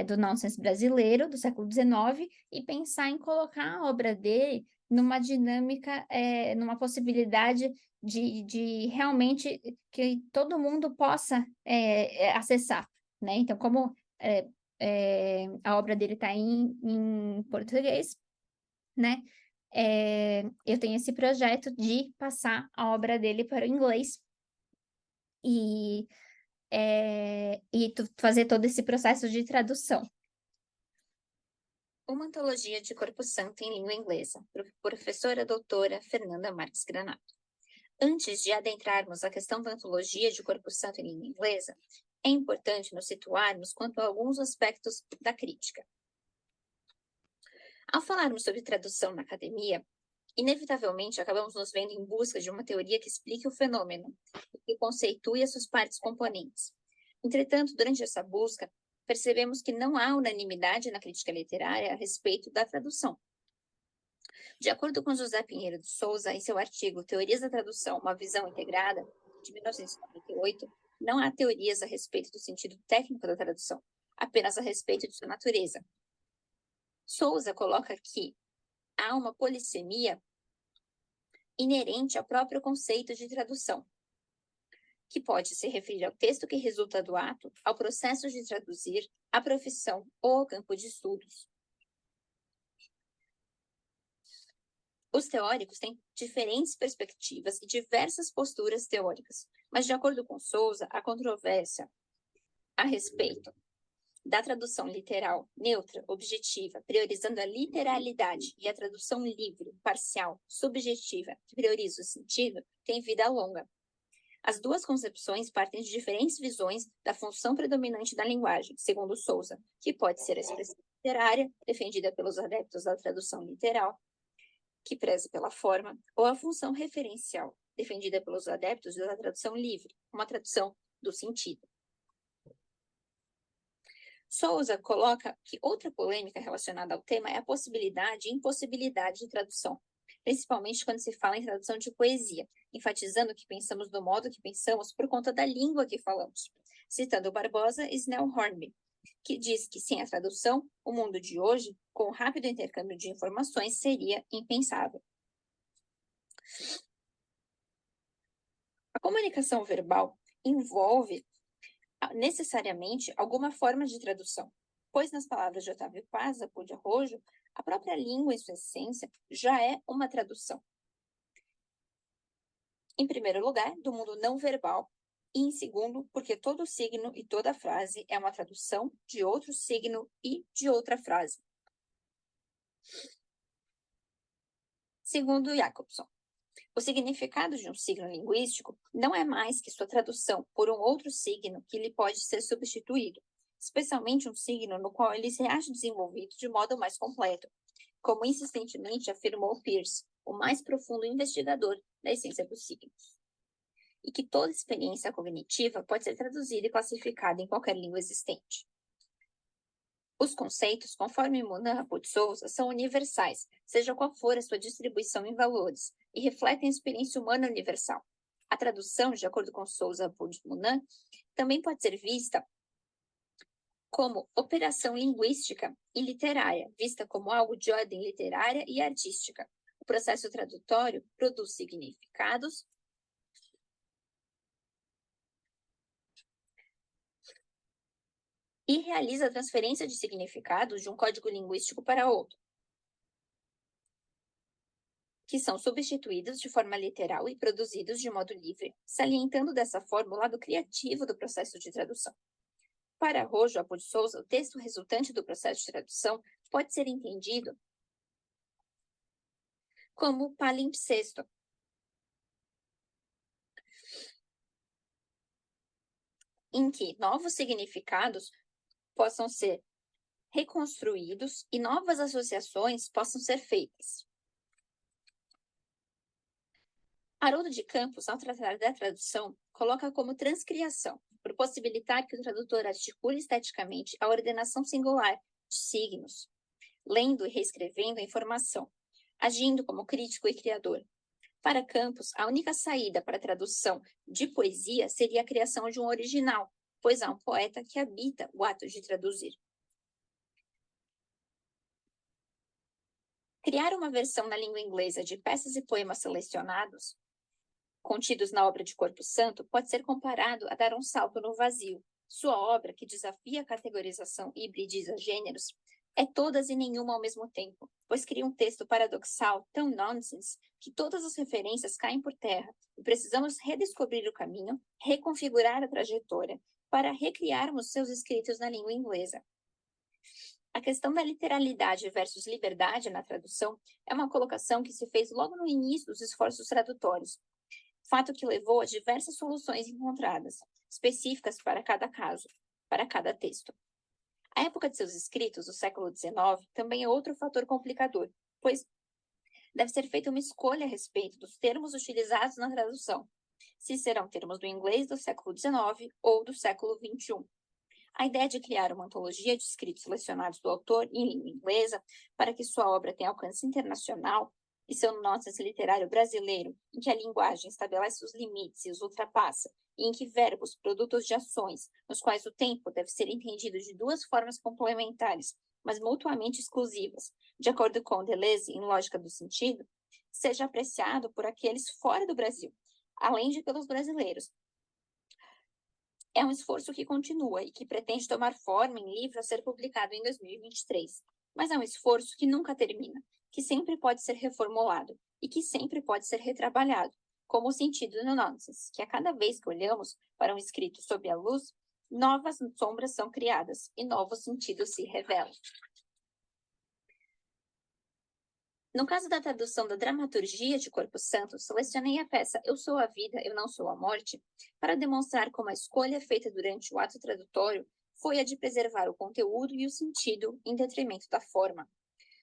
do nonsense brasileiro, do século XIX, e pensar em colocar a obra dele numa dinâmica, numa possibilidade de realmente que todo mundo possa acessar, né? Então, como a obra dele está em português, né? Eu tenho esse projeto de passar a obra dele para o inglês, e fazer todo esse processo de tradução. Uma antologia de Corpo Santo em língua inglesa, professora doutora Fernanda Marques Granato. Antes de adentrarmos a questão da antologia de Corpo Santo em língua inglesa, é importante nos situarmos quanto a alguns aspectos da crítica. Ao falarmos sobre tradução na academia, inevitavelmente acabamos nos vendo em busca de uma teoria que explique o fenômeno, que conceitue as suas partes componentes. Entretanto, durante essa busca, percebemos que não há unanimidade na crítica literária a respeito da tradução. De acordo com José Pinheiro de Souza, em seu artigo Teorias da Tradução, uma visão integrada, de 1998, não há teorias a respeito do sentido técnico da tradução, apenas a respeito de sua natureza. Souza coloca que há uma polissemia inerente ao próprio conceito de tradução, que pode se referir ao texto que resulta do ato, ao processo de traduzir, à profissão ou ao campo de estudos. Os teóricos têm diferentes perspectivas e diversas posturas teóricas, mas, de acordo com Souza, a controvérsia a respeito da tradução literal, neutra, objetiva, priorizando a literalidade, e a tradução livre, parcial, subjetiva, que prioriza o sentido, tem vida longa. As duas concepções partem de diferentes visões da função predominante da linguagem, segundo Souza, que pode ser a expressão literária, defendida pelos adeptos da tradução literal, que preza pela forma, ou a função referencial, defendida pelos adeptos da tradução livre, uma tradução do sentido. Souza coloca que outra polêmica relacionada ao tema é a possibilidade e impossibilidade de tradução, principalmente quando se fala em tradução de poesia, enfatizando que pensamos do modo que pensamos por conta da língua que falamos, citando Barbosa e Snell Hornby, que diz que sem a tradução, o mundo de hoje, com o rápido intercâmbio de informações, seria impensável. A comunicação verbal envolve necessariamente alguma forma de tradução, pois nas palavras de Otávio Paz, Apu de Arrojo, a própria língua em sua essência já é uma tradução. Em primeiro lugar, do mundo não verbal, e em segundo, porque todo signo e toda frase é uma tradução de outro signo e de outra frase. Segundo Jacobson, o significado de um signo linguístico não é mais que sua tradução por um outro signo que lhe pode ser substituído, especialmente um signo no qual ele se acha desenvolvido de modo mais completo, como insistentemente afirmou Peirce, o mais profundo investigador da essência dos signos. E que toda experiência cognitiva pode ser traduzida e classificada em qualquer língua existente. Os conceitos, conforme Monan de Souza, são universais, seja qual for a sua distribuição em valores, e refletem a experiência humana universal. A tradução, de acordo com Souza de Monan, também pode ser vista como operação linguística e literária, vista como algo de ordem literária e artística. O processo tradutório produz significados e realiza a transferência de significados de um código linguístico para outro, que são substituídos de forma literal e produzidos de modo livre, salientando dessa forma o lado criativo do processo de tradução. Para Arrojo, Apu de Souza, o texto resultante do processo de tradução pode ser entendido como palimpsesto, em que novos significados possam ser reconstruídos e novas associações possam ser feitas. Haroldo de Campos, ao tratar da tradução, coloca como transcriação, por possibilitar que o tradutor articule esteticamente a ordenação singular de signos, lendo e reescrevendo a informação, agindo como crítico e criador. Para Campos, a única saída para a tradução de poesia seria a criação de um original, pois há um poeta que habita o ato de traduzir. Criar uma versão na língua inglesa de peças e poemas selecionados, contidos na obra de Corpo Santo, pode ser comparado a dar um salto no vazio. Sua obra, que desafia a categorização e hibridiza gêneros, É todas e nenhuma ao mesmo tempo, pois cria um texto paradoxal tão nonsense que todas as referências caem por terra e precisamos redescobrir o caminho, reconfigurar a trajetória para recriarmos seus escritos na língua inglesa. A questão da literalidade versus liberdade na tradução é uma colocação que se fez logo no início dos esforços tradutórios, fato que levou a diversas soluções encontradas, específicas para cada caso, para cada texto. A época de seus escritos, o século XIX, também é outro fator complicador, pois deve ser feita uma escolha a respeito dos termos utilizados na tradução, se serão termos do inglês do século XIX ou do século XXI. A ideia de criar uma antologia de escritos selecionados do autor em língua inglesa para que sua obra tenha alcance internacional e seu nonsense literário brasileiro, em que a linguagem estabelece os limites e os ultrapassa, e em que verbos, produtos de ações, nos quais o tempo deve ser entendido de duas formas complementares, mas mutuamente exclusivas, de acordo com Deleuze, em Lógica do Sentido, seja apreciado por aqueles fora do Brasil, além de pelos brasileiros. É um esforço que continua e que pretende tomar forma em livro a ser publicado em 2023. Mas é um esforço que nunca termina, que sempre pode ser reformulado e que sempre pode ser retrabalhado, como o sentido no nonsense, que a cada vez que olhamos para um escrito sob a luz, novas sombras são criadas e novos sentidos se revelam. No caso da tradução da dramaturgia de Corpo Santo, selecionei a peça Eu Sou a Vida, Eu Não Sou a Morte, para demonstrar como a escolha feita durante o ato tradutório foi a de preservar o conteúdo e o sentido em detrimento da forma.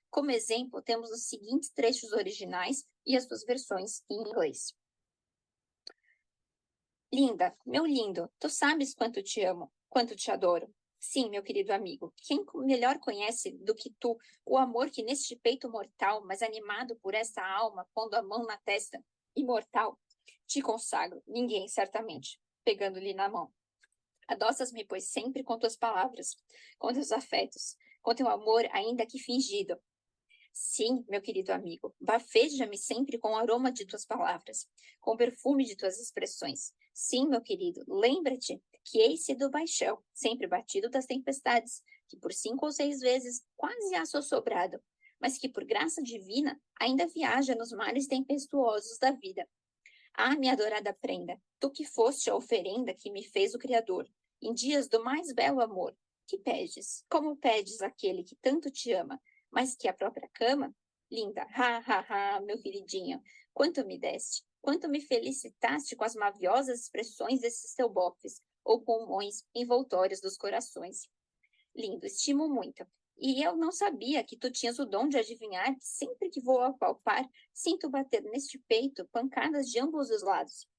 Como exemplo, temos os seguintes trechos originais e as suas versões em inglês. Linda, meu lindo, tu sabes quanto te amo, quanto te adoro. Sim, meu querido amigo, quem melhor conhece do que tu o amor que neste peito mortal, mas animado por esta alma, pondo a mão na testa, imortal, te consagro, ninguém certamente, pegando-lhe na mão. Adoças-me, pois, sempre com tuas palavras, com teus afetos, com teu amor, ainda que fingido. Sim, meu querido amigo, bafeja-me sempre com o aroma de tuas palavras, com o perfume de tuas expressões. Sim, meu querido, lembra-te que eis do baixão, sempre batido das tempestades, que por 5 ou 6 vezes quase há sossobrado, mas que por graça divina ainda viaja nos mares tempestuosos da vida. Ah, minha adorada prenda, tu que foste a oferenda que me fez o Criador, em dias do mais belo amor, que pedes, como pedes àquele que tanto te ama, mas que a própria cama? Linda, meu queridinho, quanto me deste, quanto me felicitaste com as maviosas expressões desses teus bofes, ou pulmões envoltórios dos corações. Lindo, estimo muito. E eu não sabia que tu tinhas o dom de adivinhar que sempre que vou apalpar, sinto bater neste peito pancadas de ambos os lados.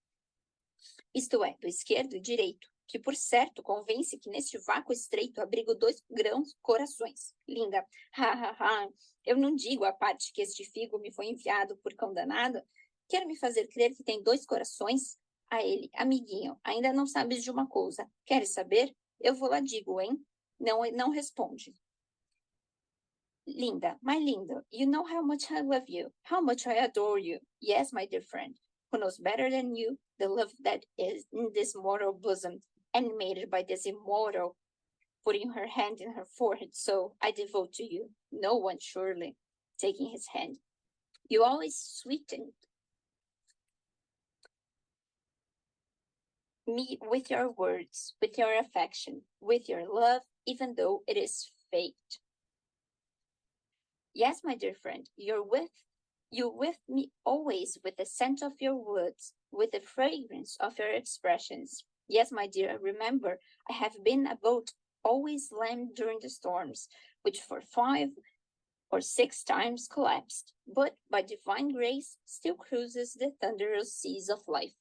Isto é, do esquerdo e direito, que por certo convence que neste vácuo estreito abrigo 2 grãos corações. Linda, eu não digo a parte que este figo me foi enviado por cão danado. Quer me fazer crer que tem 2 corações? A ele, amiguinho, ainda não sabes de uma coisa. Queres saber? Eu vou lá digo, hein? Não responde. Linda, my Linda, you know how much I love you, how much I adore you. Yes, my dear friend, who knows better than you the love that is in this mortal bosom, animated by this immortal, putting her hand in her forehead, so I devote to you. No one, surely, taking his hand. You always sweeten me with your words, with your affection, with your love, even though it is fate. Yes, my dear friend, you with me always with the scent of your words, with the fragrance of your expressions. Yes, my dear, remember, I have been a boat always lammed during the storms, which for 5 or 6 times collapsed, but by divine grace still cruises the thunderous seas of life.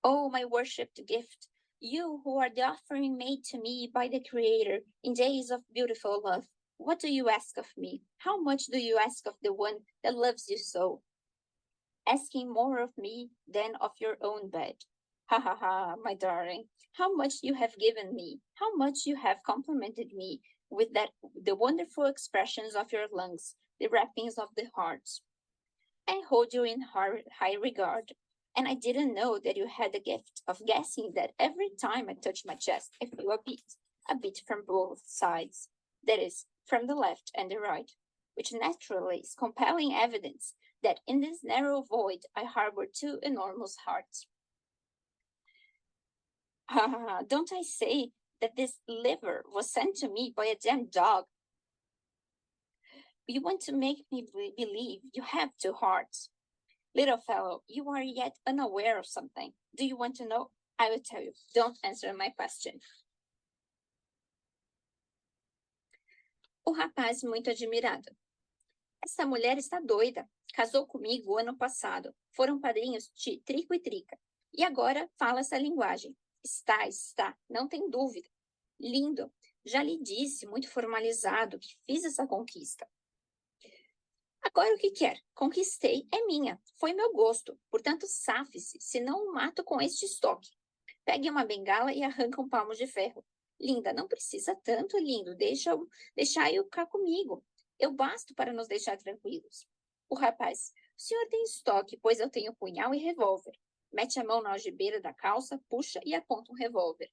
Oh, my worshipped gift, you who are the offering made to me by the Creator in days of beautiful love, what do you ask of me? How much do you ask of the one that loves you so? Asking more of me than of your own bed. My darling, how much you have given me, how much you have complimented me with the wonderful expressions of your lungs, the wrappings of the heart. I hold you in high regard, and I didn't know that you had the gift of guessing that every time I touch my chest, I feel a beat. a bit from both sides, that is, from the left and the right, which naturally is compelling evidence that in this narrow void I harbor two enormous hearts. Don't I say that this liver was sent to me by a damned dog? You want to make me believe you have two hearts. Little fellow, you are yet unaware of something. Do you want to know? I will tell you. Don't answer my question. O rapaz muito admirado. Essa mulher está doida. Casou comigo o ano passado. Foram padrinhos de Trico e Trica. E agora fala essa linguagem. Está, não tem dúvida. Lindo. Já lhe disse, muito formalizado, que fiz essa conquista. Agora o que quer? Conquistei, é minha. Foi meu gosto. Portanto, safe-se, senão o mato com este estoque. Pegue uma bengala e arranca um palmo de ferro. Linda, não precisa tanto, lindo. Deixai-o cá comigo. Eu basto para nos deixar tranquilos. O rapaz, o senhor tem estoque, pois eu tenho punhal e revólver. Mete a mão na algibeira da calça, puxa e aponta um revólver.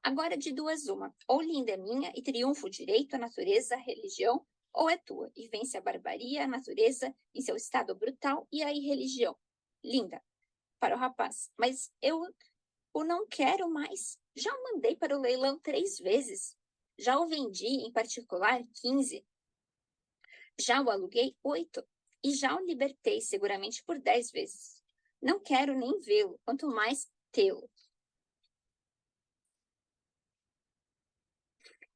Agora de duas uma. Ou linda é minha e triunfa o direito, a natureza, a religião, ou é tua e vence a barbaria, a natureza em seu estado brutal e a irreligião. Linda, para o rapaz, mas eu o não quero mais. Já o mandei para o leilão 3 vezes. Já o vendi, em particular, 15. Já o aluguei 8. E já o libertei seguramente por 10 vezes. Não quero nem vê-lo, quanto mais tê-lo.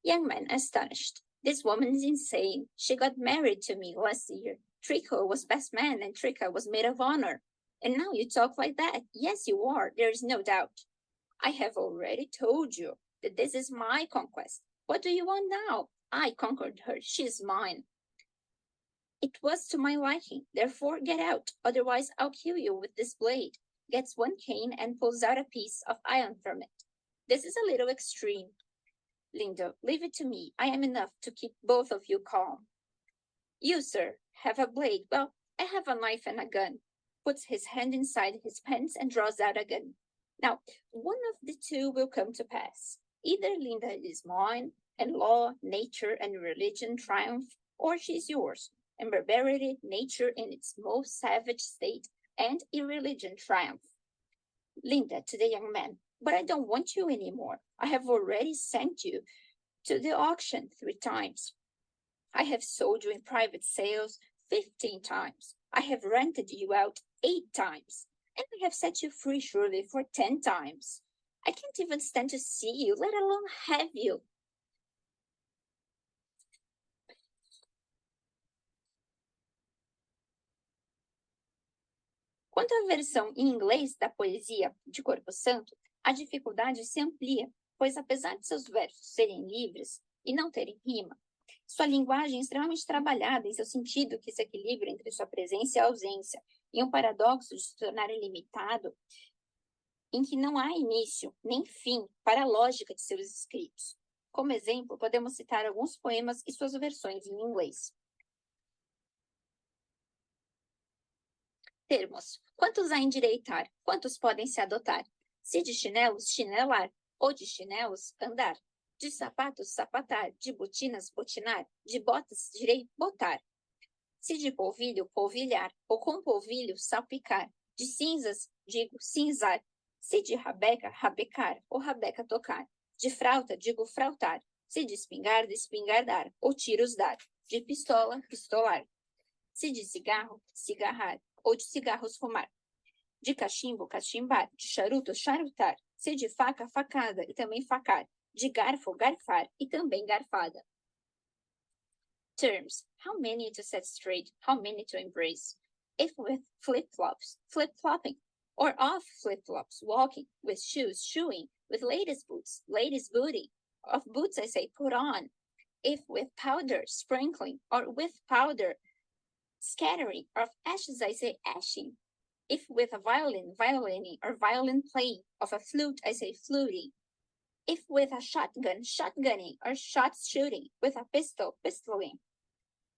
Young man astonished. This woman is insane. She got married to me last year. Trico was best man and Trica was maid of honor. And now you talk like that. Yes, you are. There is no doubt. I have already told you that this is my conquest. What do you want now? I conquered her. She is mine. It was to my liking. Therefore, get out. Otherwise, I'll kill you with this blade. Gets one cane and pulls out a piece of iron from it. This is a little extreme. Lindo, leave it to me. I am enough to keep both of you calm. You, sir, have a blade. Well, I have a knife and a gun. Puts his hand inside his pants and draws out a gun. Now, one of the two will come to pass. Either Linda is mine, and law, nature, and religion triumph, or she is yours, and barbarity, nature in its most savage state, and irreligion triumph. Linda to the young man, but I don't want you anymore. I have already sent you to the auction 3 times. I have sold you in private sales 15 times. I have rented you out 8 times. And I have set you free surely for 10 times. I can't even stand to see you, let alone have you. Quanto à versão em inglês da poesia de Corpo Santo, a dificuldade se amplia, pois apesar de seus versos serem livres e não terem rima, sua linguagem é extremamente trabalhada em seu sentido que se equilibra entre sua presença e ausência, e um paradoxo de se tornar ilimitado, em que não há início nem fim para a lógica de seus escritos. Como exemplo, podemos citar alguns poemas e suas versões em inglês. Termos. Quantos a endireitar? Quantos podem se adotar? Se de chinelos, chinelar, ou de chinelos, andar. De sapatos, sapatar. De botinas, botinar. De botas, direi, botar. Se de polvilho, polvilhar, ou com polvilho, salpicar. De cinzas, digo, cinzar. Se de rabeca, rabecar, ou rabeca tocar. De frauta, digo, frautar. Se de espingarda, espingardar, ou tiros dar. De pistola, pistolar. Se de cigarro, cigarrar, ou de cigarros fumar. De cachimbo, cachimbar. De charuto, charutar. Se de faca, facada, e também facar. De garfo, garfar, e também garfada. Terms. How many to set straight, how many to embrace? If with flip-flops, flip-flopping. Or off flip-flops, walking. With shoes, shoeing. With ladies' boots, ladies' booty. Of boots, I say, put on. If with powder, sprinkling. Or with powder, scattering. Of ashes, I say, ashing. If with a violin, violining. Or violin playing. Of a flute, I say, fluting. If with a shotgun, shotgunning. Or shot shooting. With a pistol, pistoling.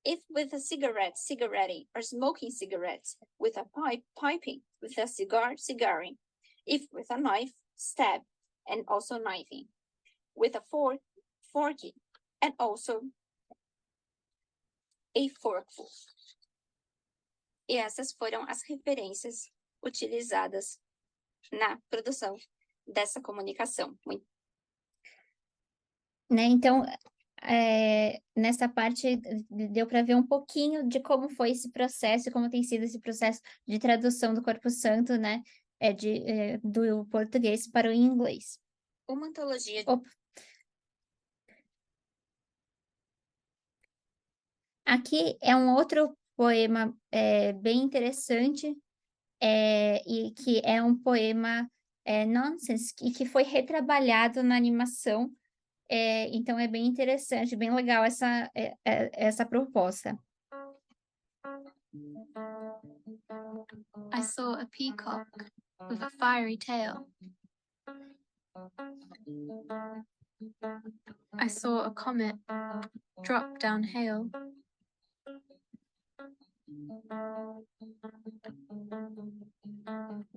If with a cigarette, cigaretting, or smoking cigarettes, with a pipe, piping, with a cigar, cigaring. If with a knife, stab, and also knifing. with a forky, and also a forkful. E essas foram as referências utilizadas na produção dessa comunicação. Né? Então, nessa parte deu para ver um pouquinho de como foi esse processo, como tem sido esse processo de tradução do Corpo Santo, né? Do português para o inglês. Uma antologia. Aqui é um outro poema bem interessante, e que é um poema nonsense, e que foi retrabalhado na animação. Então é bem interessante, bem legal essa proposta. I saw a peacock with a fiery tail. I saw a comet drop down hail.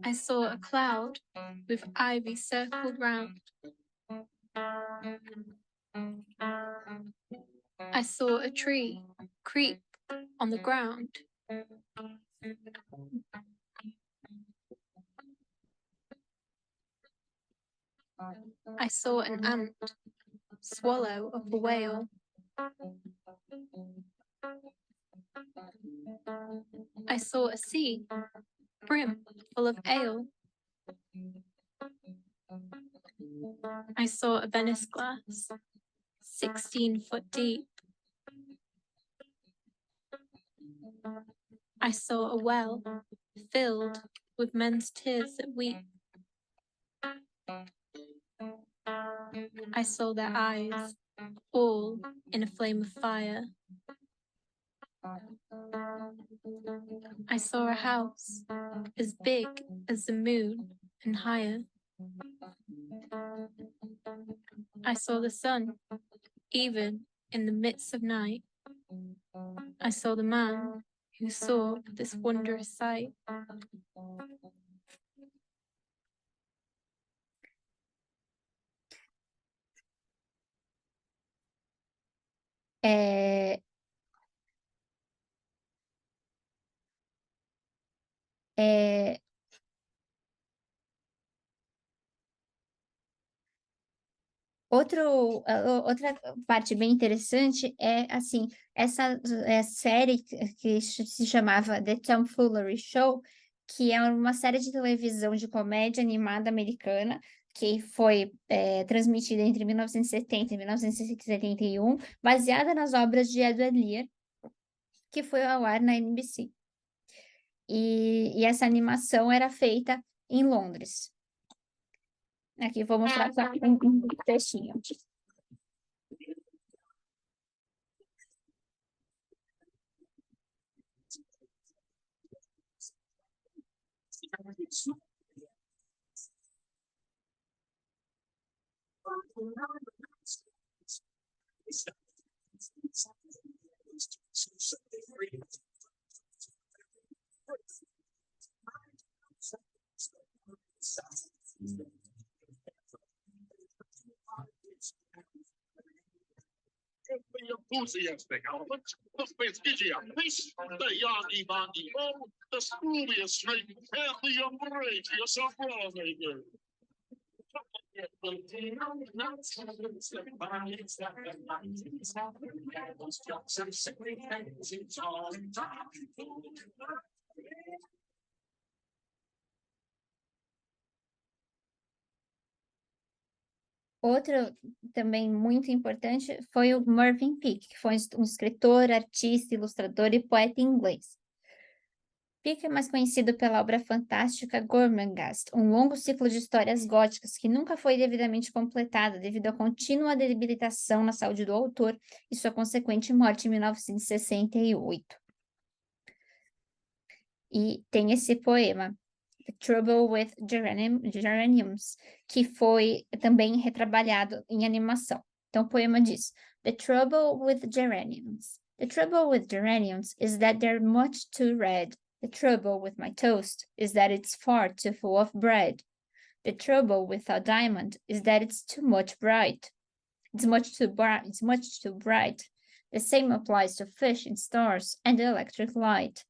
I saw a cloud with ivy circled round. I saw a tree creep on the ground. I saw an ant swallow up a whale. I saw a sea brim full of ale. I saw a Venice glass 16 foot deep. I saw a well filled with men's tears that weep. I saw their eyes all in a flame of fire. I saw a house as big as the moon and higher. I saw the sun even in the midst of night. I saw the man who saw this wondrous sight. Outra parte bem interessante é, assim, essa série que se chamava The Tomfoolery Show, que é uma série de televisão de comédia animada americana, que foi transmitida entre 1970 e 1971, baseada nas obras de Edward Lear, que foi ao ar na NBC. E essa animação era feita em Londres. Aqui vou mostrar só um textinho. Enthusiastic element, the Spitzigia fish, the Yardy Bardy Bow, the Spurious String, and the Umbrageous Umbrella. Outro também muito importante foi o Mervyn Peake, que foi um escritor, artista, ilustrador e poeta inglês. Peake é mais conhecido pela obra fantástica Gormenghast, um longo ciclo de histórias góticas que nunca foi devidamente completado devido à contínua debilitação na saúde do autor e sua consequente morte em 1968. E tem esse poema, The Trouble with Geraniums, que foi também retrabalhado em animação. Então, o poema diz: The trouble with geraniums. The trouble with geraniums is that they're much too red. The trouble with my toast is that it's far too full of bread. The trouble with a diamond is that it's too much bright. It's much too bright. It's much too bright. The same applies to fish and stars and the electric light.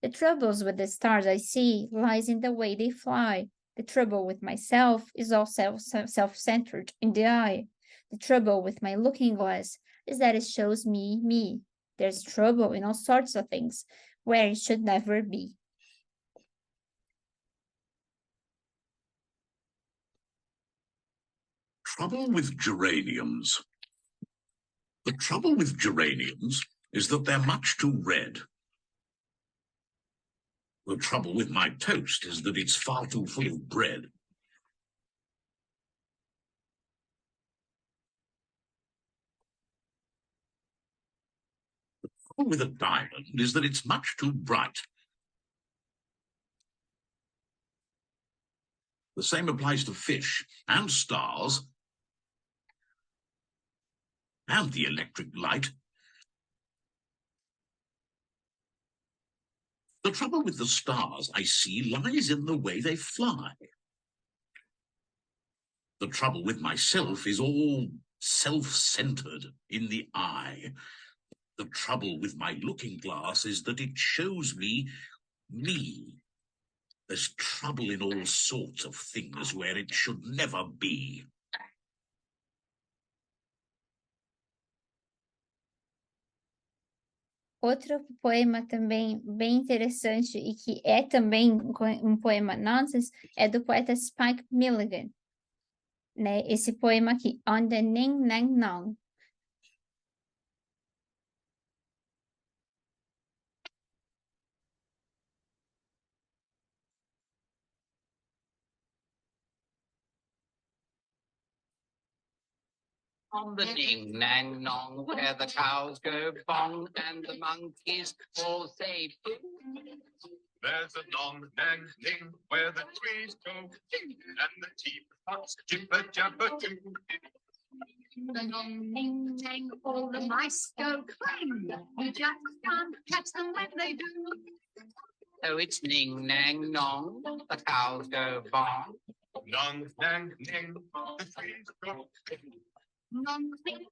The troubles with the stars I see lies in the way they fly. The trouble with myself is all self-centered in the eye. The trouble with my looking glass is that it shows me me. There's trouble in all sorts of things where it should never be. Trouble with geraniums. The trouble with geraniums is that they're much too red. The trouble with my toast is that it's far too full of bread. The trouble with a diamond is that it's much too bright. The same applies to fish and stars and the electric light. The trouble with the stars I see lies in the way they fly. The trouble with myself is all self-centered in the eye. The trouble with my looking glass is that it shows me me. There's trouble in all sorts of things where it should never be. Outro poema também bem interessante e que é também um poema nonsense é do poeta Spike Milligan, né? Esse poema aqui, On the Ning Nang Nong. On the ding nang nong, where the cows go bong and the monkeys all say boo. There's a long nang ning where the trees go ding and the teapots jibber jabber do. The long ning nang, all the mice go clang. You just can't catch them when they do. So it's ning nang nong, the cows go bong. Long nang ning, the trees go ding. Long ning,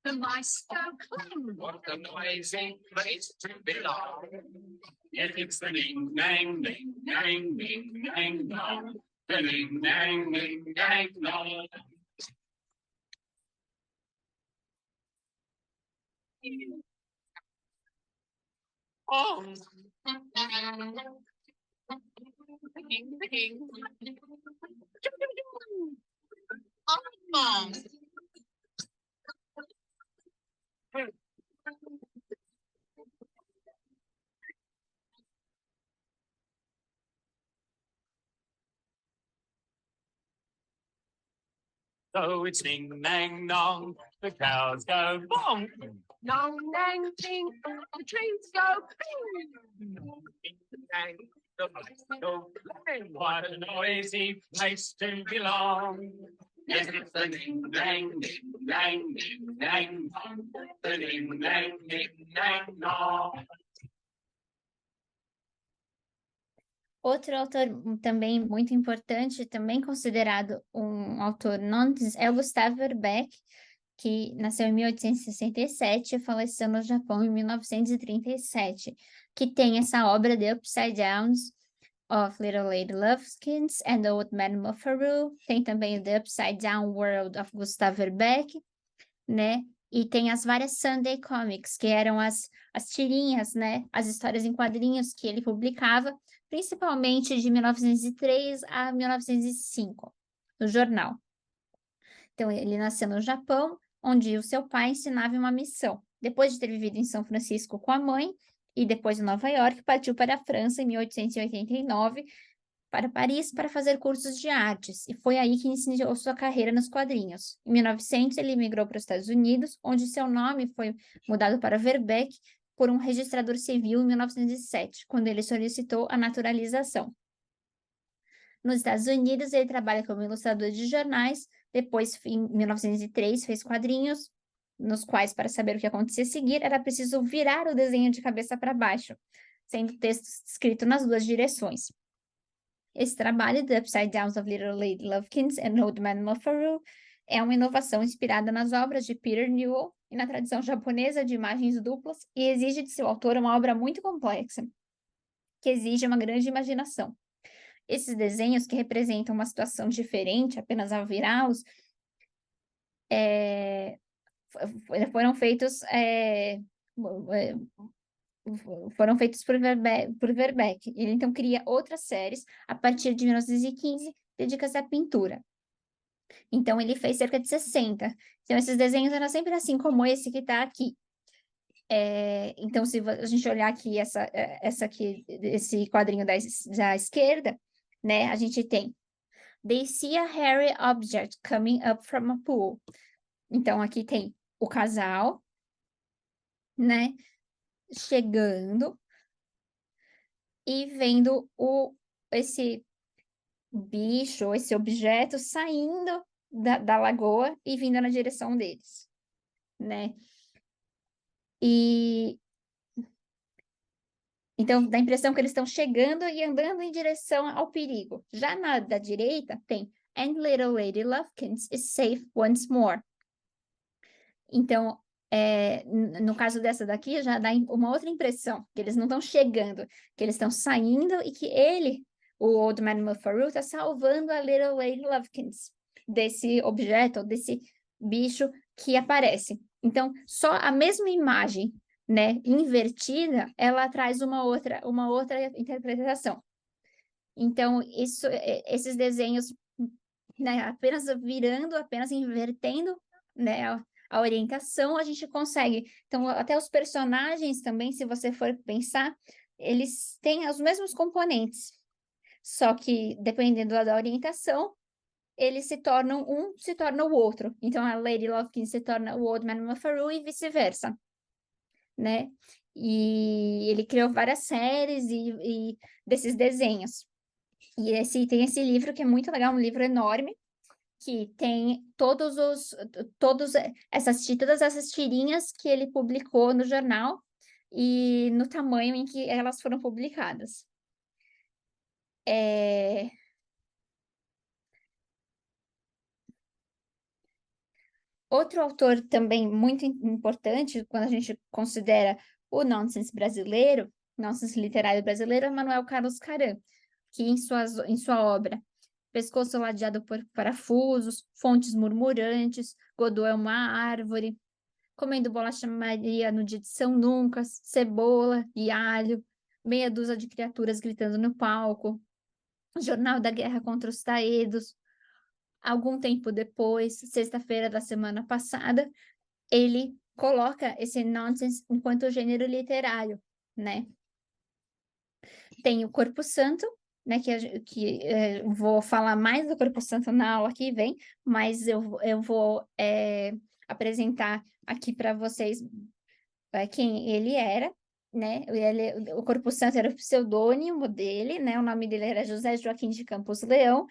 the mice go clang. What a noisy place to belong. If it's the ning nang ning nang ning nang nong, the ning nang ning nang nong. Oh, Ping, ping. mom. So it's ding nang nong, the cows go bong. Long nang ting, the trees go ping. Ding nang, the mice go clang. What a noisy place to belong. Yes, it's the ding nang ding nang ding nang nong, the ding nang ding nang nong. Outro autor também muito importante, também considerado um autor nonsense, é o Gustave Verbeck, que nasceu em 1867 e faleceu no Japão em 1937, que tem essa obra The Upside Downs of Little Lady Lovekins and the Old Man Muffaru. Tem também o The Upside Down World of Gustave Verbeck, né? E tem as várias Sunday Comics, que eram as tirinhas, né? As histórias em quadrinhos que ele publicava, principalmente de 1903 a 1905, no jornal. Então, ele nasceu no Japão, onde o seu pai ensinava uma missão. Depois de ter vivido em São Francisco com a mãe, e depois em Nova York, partiu para a França em 1889, para Paris, para fazer cursos de artes, e foi aí que iniciou sua carreira nos quadrinhos. Em 1900, ele migrou para os Estados Unidos, onde seu nome foi mudado para Verbeck por um registrador civil em 1907, quando ele solicitou a naturalização. Nos Estados Unidos, ele trabalha como ilustrador de jornais, depois, em 1903, fez quadrinhos, nos quais, para saber o que acontecia a seguir, era preciso virar o desenho de cabeça para baixo, sendo o texto escrito nas duas direções. Esse trabalho, The Upside Downs of Little Lady Lovekins and Old Man Muffaru, é uma inovação inspirada nas obras de Peter Newell e na tradição japonesa de imagens duplas e exige de seu autor uma obra muito complexa, que exige uma grande imaginação. Esses desenhos, que representam uma situação diferente apenas ao virá-los, foram feitos por Verbeek. Ele então cria outras séries a partir de 1915 dedicadas à pintura. Então ele fez cerca de 60. Então esses desenhos eram sempre assim como esse que está aqui. Então se a gente olhar aqui esse quadrinho da esquerda, né, a gente tem They see a hairy object coming up from a pool. Então aqui tem o casal, né, chegando e vendo esse bicho, esse objeto saindo da lagoa e vindo na direção deles, né? E então dá a impressão que eles estão chegando e andando em direção ao perigo. Já da direita tem And little Lady Lovekins is safe once more. Então, no caso dessa daqui, já dá uma outra impressão, que eles não estão chegando, que eles estão saindo e que ele, o Old Man Mufaru, está salvando a Little Lady Lovekins desse objeto, desse bicho que aparece. Então, só a mesma imagem, né, invertida, ela traz uma outra interpretação. Então, esses desenhos, né, apenas invertendo, né, a orientação, a gente consegue. Então, até os personagens também, se você for pensar, eles têm os mesmos componentes. Só que, dependendo da orientação, eles se torna o outro. Então, a Lady Lovekins se torna o Old Man Mufaru e vice-versa, né? E ele criou várias séries e desses desenhos. E tem esse livro que é muito legal, um livro enorme, que tem todas essas tirinhas que ele publicou no jornal e no tamanho em que elas foram publicadas. Outro autor também muito importante, quando a gente considera o nonsense brasileiro, nonsense literário brasileiro, é Manuel Carlos Caram, que em sua obra Pescoço ladeado por parafusos, fontes murmurantes, Godot é uma árvore, comendo bolacha Maria no dia de São Lucas, cebola e alho, meia dúzia de criaturas gritando no palco, Jornal da Guerra contra os Taedos. Algum tempo depois, sexta-feira da semana passada, ele coloca esse nonsense enquanto gênero literário, né? Tem o Corpo Santo, né, vou falar mais do Corpo Santo na aula que vem, mas eu vou apresentar aqui para vocês quem ele era, né? O Corpo Santo era o pseudônimo dele, né? O nome dele era José Joaquim de Campos Leão,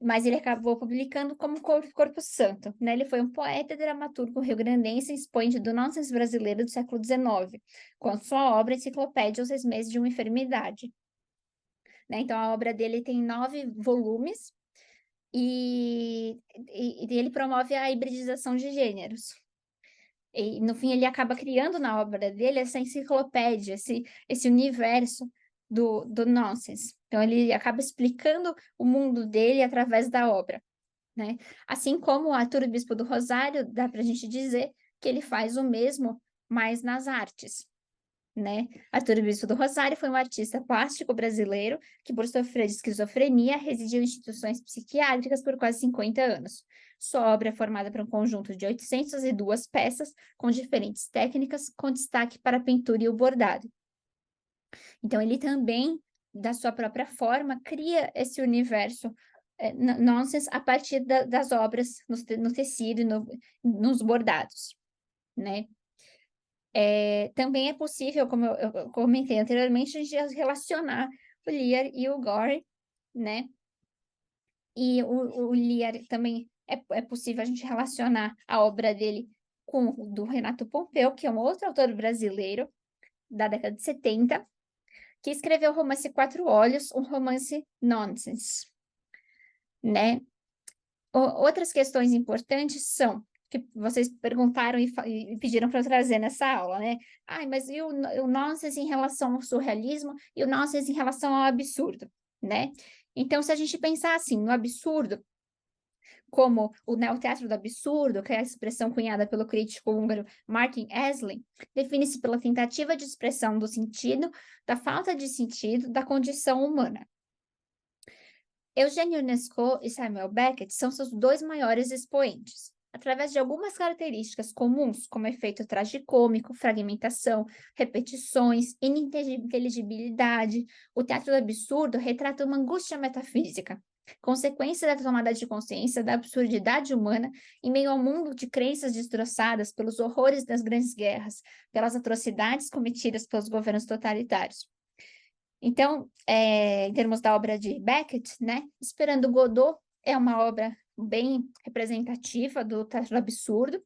mas ele acabou publicando como Corpo Santo, né? Ele foi um poeta e dramaturgo rio-grandense, expoente do nonsense brasileiro do século XIX, com sua obra Enciclopédia Os 6 Meses de uma Enfermidade. Né? Então, a obra dele tem 9 volumes e ele promove a hibridização de gêneros. E, no fim, ele acaba criando na obra dele essa enciclopédia, esse universo do nonsense. Então, ele acaba explicando o mundo dele através da obra. Né? Assim como o Arthur Bispo do Rosário, dá para a gente dizer que ele faz o mesmo, mas nas artes. Né? Arthur Bispo do Rosário foi um artista plástico brasileiro que, por sofrer de esquizofrenia, residiu em instituições psiquiátricas por quase 50 anos. Sua obra é formada por um conjunto de 802 peças com diferentes técnicas, com destaque para a pintura e o bordado. Então, ele também, da sua própria forma, cria esse universo nonsense a partir das obras no tecido e nos bordados, né? Também é possível, como eu comentei anteriormente, a gente relacionar o Lear e o Gore, né? E o Lear também é possível a gente relacionar a obra dele com o do Renato Pompeu, que é um outro autor brasileiro da década de 70, que escreveu o romance Quatro Olhos, um romance nonsense, né? Outras questões importantes são, que vocês perguntaram e pediram para eu trazer nessa aula, né? Mas e o nonsense em relação ao surrealismo e o nonsense em relação ao absurdo, né? Então, se a gente pensar assim, no absurdo, como o neoteatro do absurdo, que é a expressão cunhada pelo crítico húngaro Martin Esslin, define-se pela tentativa de expressão do sentido, da falta de sentido, da condição humana. Eugène Ionesco e Samuel Beckett são seus dois maiores expoentes. Através de algumas características comuns, como efeito tragicômico, fragmentação, repetições, ininteligibilidade, o teatro do absurdo retrata uma angústia metafísica, consequência da tomada de consciência da absurdidade humana em meio ao mundo de crenças destroçadas pelos horrores das grandes guerras, pelas atrocidades cometidas pelos governos totalitários. Então, em termos da obra de Beckett, né, Esperando Godot é uma obra bem representativa do teatro do absurdo,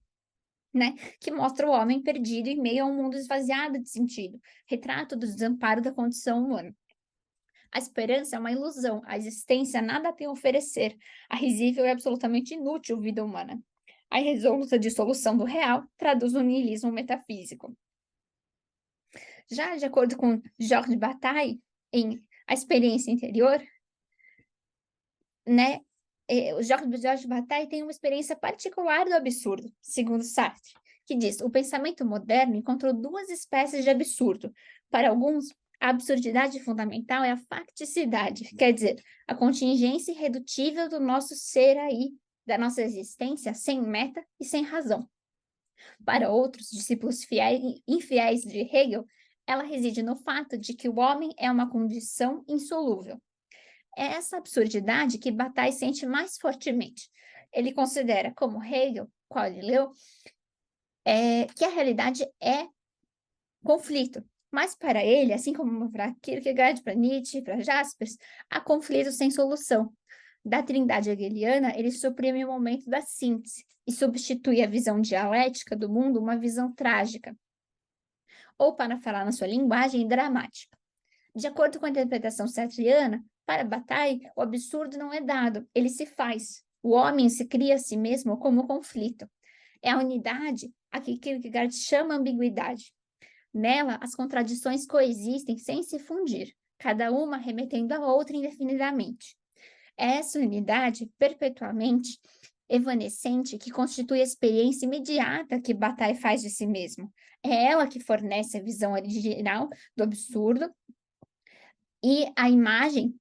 né, que mostra o homem perdido em meio a um mundo esvaziado de sentido, retrato do desamparo da condição humana. A esperança é uma ilusão, a existência nada tem a oferecer, a risível e absolutamente inútil vida humana. A irresoluta dissolução do real traduz o niilismo metafísico. Já de acordo com Georges Bataille, em A Experiência Interior, né, o Georges Bataille tem uma experiência particular do absurdo, segundo Sartre, que diz: o pensamento moderno encontrou duas espécies de absurdo. Para alguns, a absurdidade fundamental é a facticidade, quer dizer, a contingência irredutível do nosso ser aí, da nossa existência, sem meta e sem razão. Para outros, discípulos infiéis de Hegel, ela reside no fato de que o homem é uma condição insolúvel. É essa absurdidade que Bataille sente mais fortemente. Ele considera, como Hegel, qual ele leu, que a realidade é conflito. Mas para ele, assim como para Kierkegaard, para Nietzsche, para Jaspers, há conflito sem solução. Da trindade hegeliana, ele suprime o momento da síntese e substitui a visão dialética do mundo uma visão trágica, ou, para falar na sua linguagem, dramática. De acordo com a interpretação sartriana, para Bataille, o absurdo não é dado, ele se faz. O homem se cria a si mesmo como conflito. É a unidade a que Kierkegaard chama ambiguidade. Nela, as contradições coexistem sem se fundir, cada uma remetendo à outra indefinidamente. É essa unidade, perpetuamente evanescente, que constitui a experiência imediata que Bataille faz de si mesmo. É ela que fornece a visão original do absurdo e a imagem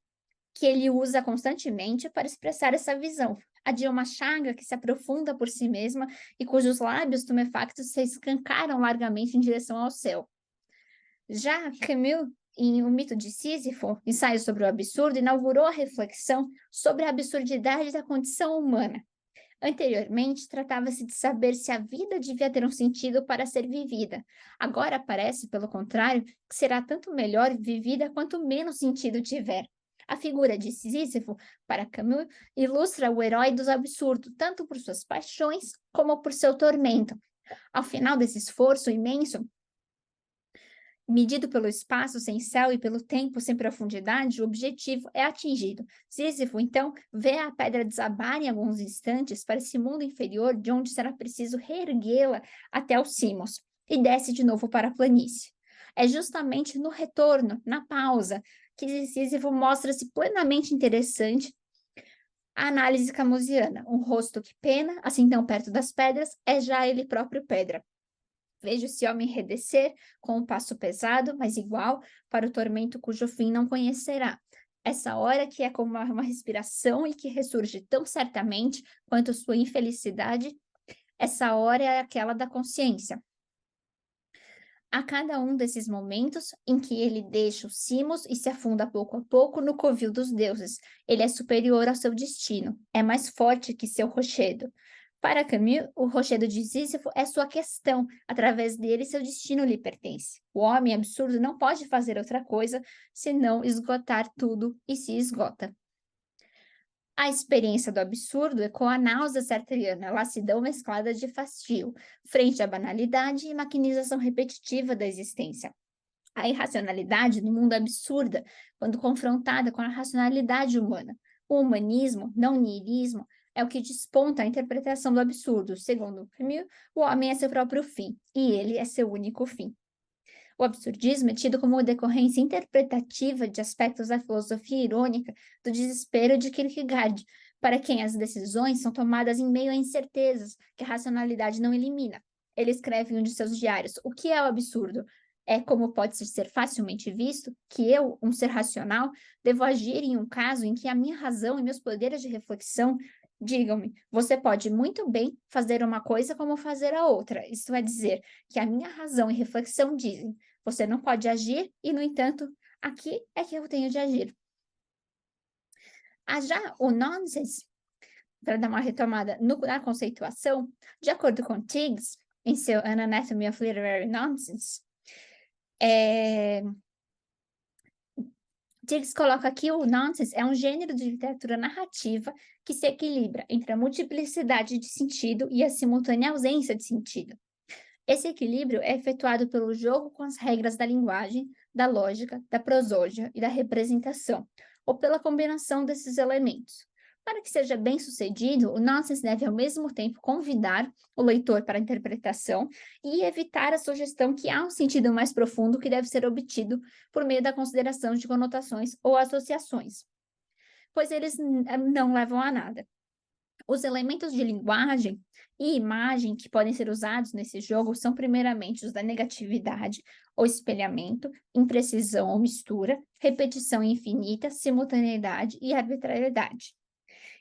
que ele usa constantemente para expressar essa visão. A de uma chaga que se aprofunda por si mesma e cujos lábios tumefactos se escancaram largamente em direção ao céu. Já Camus, em O Mito de Sísifo, ensaio sobre o absurdo, inaugurou a reflexão sobre a absurdidade da condição humana. Anteriormente, tratava-se de saber se a vida devia ter um sentido para ser vivida. Agora parece, pelo contrário, que será tanto melhor vivida quanto menos sentido tiver. A figura de Sísifo, para Camus, ilustra o herói dos absurdos, tanto por suas paixões como por seu tormento. Ao final desse esforço imenso, medido pelo espaço sem céu e pelo tempo sem profundidade, o objetivo é atingido. Sísifo, então, vê a pedra desabar em alguns instantes para esse mundo inferior, de onde será preciso reerguê-la até os cimos, e desce de novo para a planície. É justamente no retorno, na pausa, que Sísifo mostra-se plenamente interessante a análise camusiana. Um rosto que pena, assim tão perto das pedras, é já ele próprio pedra. Vejo esse homem redecer com um passo pesado, mas igual, para o tormento cujo fim não conhecerá. Essa hora que é como uma respiração e que ressurge tão certamente quanto sua infelicidade, essa hora é aquela da consciência. A cada um desses momentos em que ele deixa os cimos e se afunda pouco a pouco no covil dos deuses, ele é superior ao seu destino, é mais forte que seu rochedo. Para Camus, o rochedo de Sísifo é sua questão, através dele seu destino lhe pertence. O homem absurdo não pode fazer outra coisa senão esgotar tudo e se esgota. A experiência do absurdo ecoa a náusea sartriana, lassidão mesclada de fastio, frente à banalidade e maquinização repetitiva da existência. A irracionalidade no mundo absurda, quando confrontada com a racionalidade humana. O humanismo, não o niilismo, é o que desponta a interpretação do absurdo. Segundo Camus, o homem é seu próprio fim, e ele é seu único fim. O absurdismo é tido como decorrência interpretativa de aspectos da filosofia irônica do desespero de Kierkegaard, para quem as decisões são tomadas em meio a incertezas que a racionalidade não elimina. Ele escreve em um de seus diários: o que é o absurdo? É, como pode ser facilmente visto, que eu, um ser racional, devo agir em um caso em que a minha razão e meus poderes de reflexão digam-me, você pode muito bem fazer uma coisa como fazer a outra. Isto é dizer, que a minha razão e reflexão dizem, você não pode agir e, no entanto, aqui é que eu tenho de agir. Já o nonsense, para dar uma retomada na conceituação, de acordo com Tigges, em seu An Anatomy of Literary Nonsense, Tigges coloca que o nonsense é um gênero de literatura narrativa que se equilibra entre a multiplicidade de sentido e a simultânea ausência de sentido. Esse equilíbrio é efetuado pelo jogo com as regras da linguagem, da lógica, da prosódia e da representação, ou pela combinação desses elementos. Para que seja bem sucedido, o nonsense deve ao mesmo tempo convidar o leitor para a interpretação e evitar a sugestão que há um sentido mais profundo que deve ser obtido por meio da consideração de conotações ou associações, pois eles não levam a nada. Os elementos de linguagem e imagem que podem ser usados nesse jogo são primeiramente os da negatividade ou espelhamento, imprecisão ou mistura, repetição infinita, simultaneidade e arbitrariedade.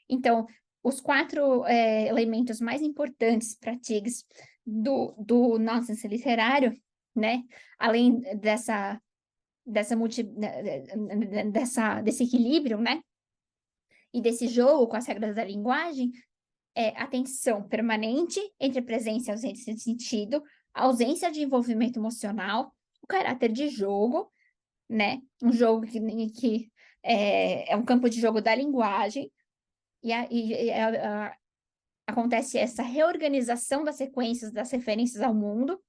Então, os 4 elementos mais importantes para Tigges do nonsense literário, né, além desse equilíbrio, né, e desse jogo com as regras da linguagem, é a tensão permanente entre presença e ausência de sentido, a ausência de envolvimento emocional, o caráter de jogo, né, um jogo que é um campo de jogo da linguagem, acontece essa reorganização das sequências, das referências ao mundo,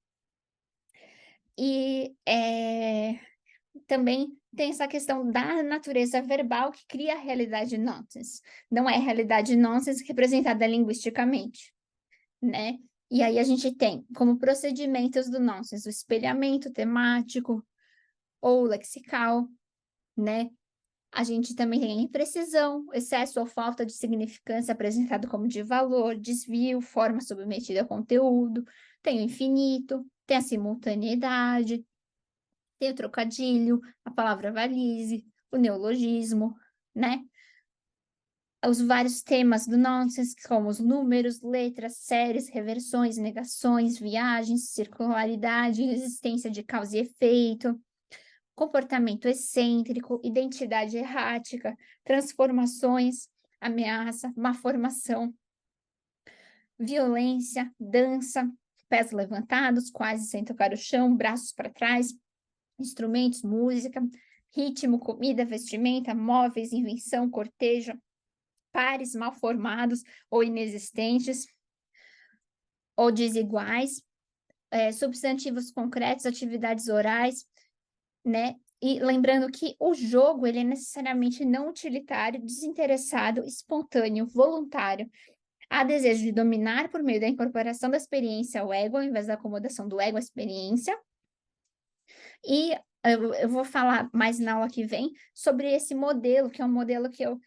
e também tem essa questão da natureza verbal que cria a realidade nonsense. Não é a realidade nonsense representada linguisticamente, né? E aí a gente tem como procedimentos do nonsense o espelhamento temático ou lexical, né? A gente também tem a imprecisão, excesso ou falta de significância apresentado como de valor, desvio, forma submetida ao conteúdo, tem o infinito, tem a simultaneidade, tem o trocadilho, a palavra valise, o neologismo, né? Os vários temas do nonsense, como os números, letras, séries, reversões, negações, viagens, circularidade, existência de causa e efeito, comportamento excêntrico, identidade errática, transformações, ameaça, má formação, violência, dança, pés levantados, quase sem tocar o chão, braços para trás, instrumentos, música, ritmo, comida, vestimenta, móveis, invenção, cortejo, pares mal formados ou inexistentes, ou desiguais, substantivos concretos, atividades orais, né? E lembrando que o jogo ele é necessariamente não utilitário, desinteressado, espontâneo, voluntário. Há desejo de dominar por meio da incorporação da experiência ao ego, ao invés da acomodação do ego à experiência. E eu vou falar mais na aula que vem sobre esse modelo, que é um modelo que eu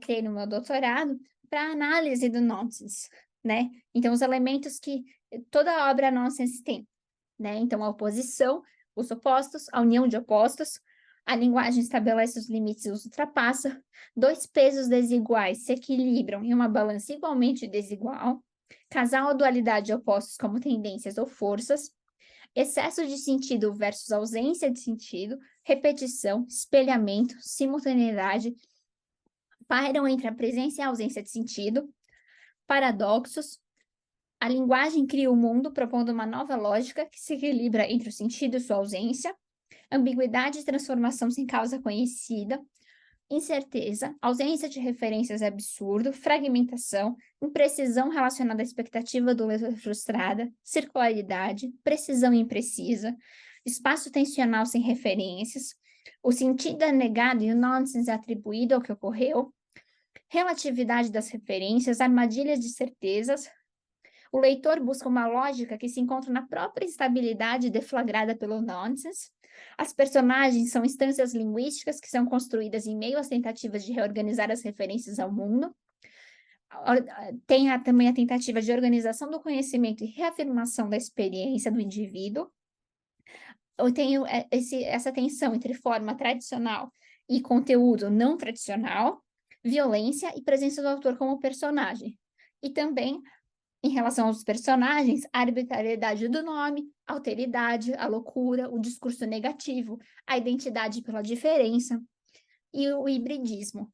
criei no meu doutorado, para análise do nonsense, né? Então, os elementos que toda obra nonsense tem, né? Então, a oposição, os opostos, a união de opostos, a linguagem estabelece os limites e os ultrapassa, 2 pesos desiguais se equilibram em uma balança igualmente desigual, casal ou dualidade de opostos como tendências ou forças, excesso de sentido versus ausência de sentido, repetição, espelhamento, simultaneidade, pairam entre a presença e a ausência de sentido, paradoxos, a linguagem cria o mundo propondo uma nova lógica que se equilibra entre o sentido e sua ausência, ambiguidade e transformação sem causa conhecida, incerteza, ausência de referências é absurdo, fragmentação, imprecisão relacionada à expectativa do leitor frustrada, circularidade, precisão imprecisa, espaço tensional sem referências, o sentido é negado e o nonsense é atribuído ao que ocorreu, relatividade das referências, armadilhas de certezas. O leitor busca uma lógica que se encontra na própria instabilidade deflagrada pelo nonsense. As personagens são instâncias linguísticas que são construídas em meio às tentativas de reorganizar as referências ao mundo. Tem também a tentativa de organização do conhecimento e reafirmação da experiência do indivíduo. Eu tenho essa tensão entre forma tradicional e conteúdo não tradicional, violência e presença do autor como personagem. E também, em relação aos personagens, a arbitrariedade do nome, a alteridade, a loucura, o discurso negativo, a identidade pela diferença e o hibridismo.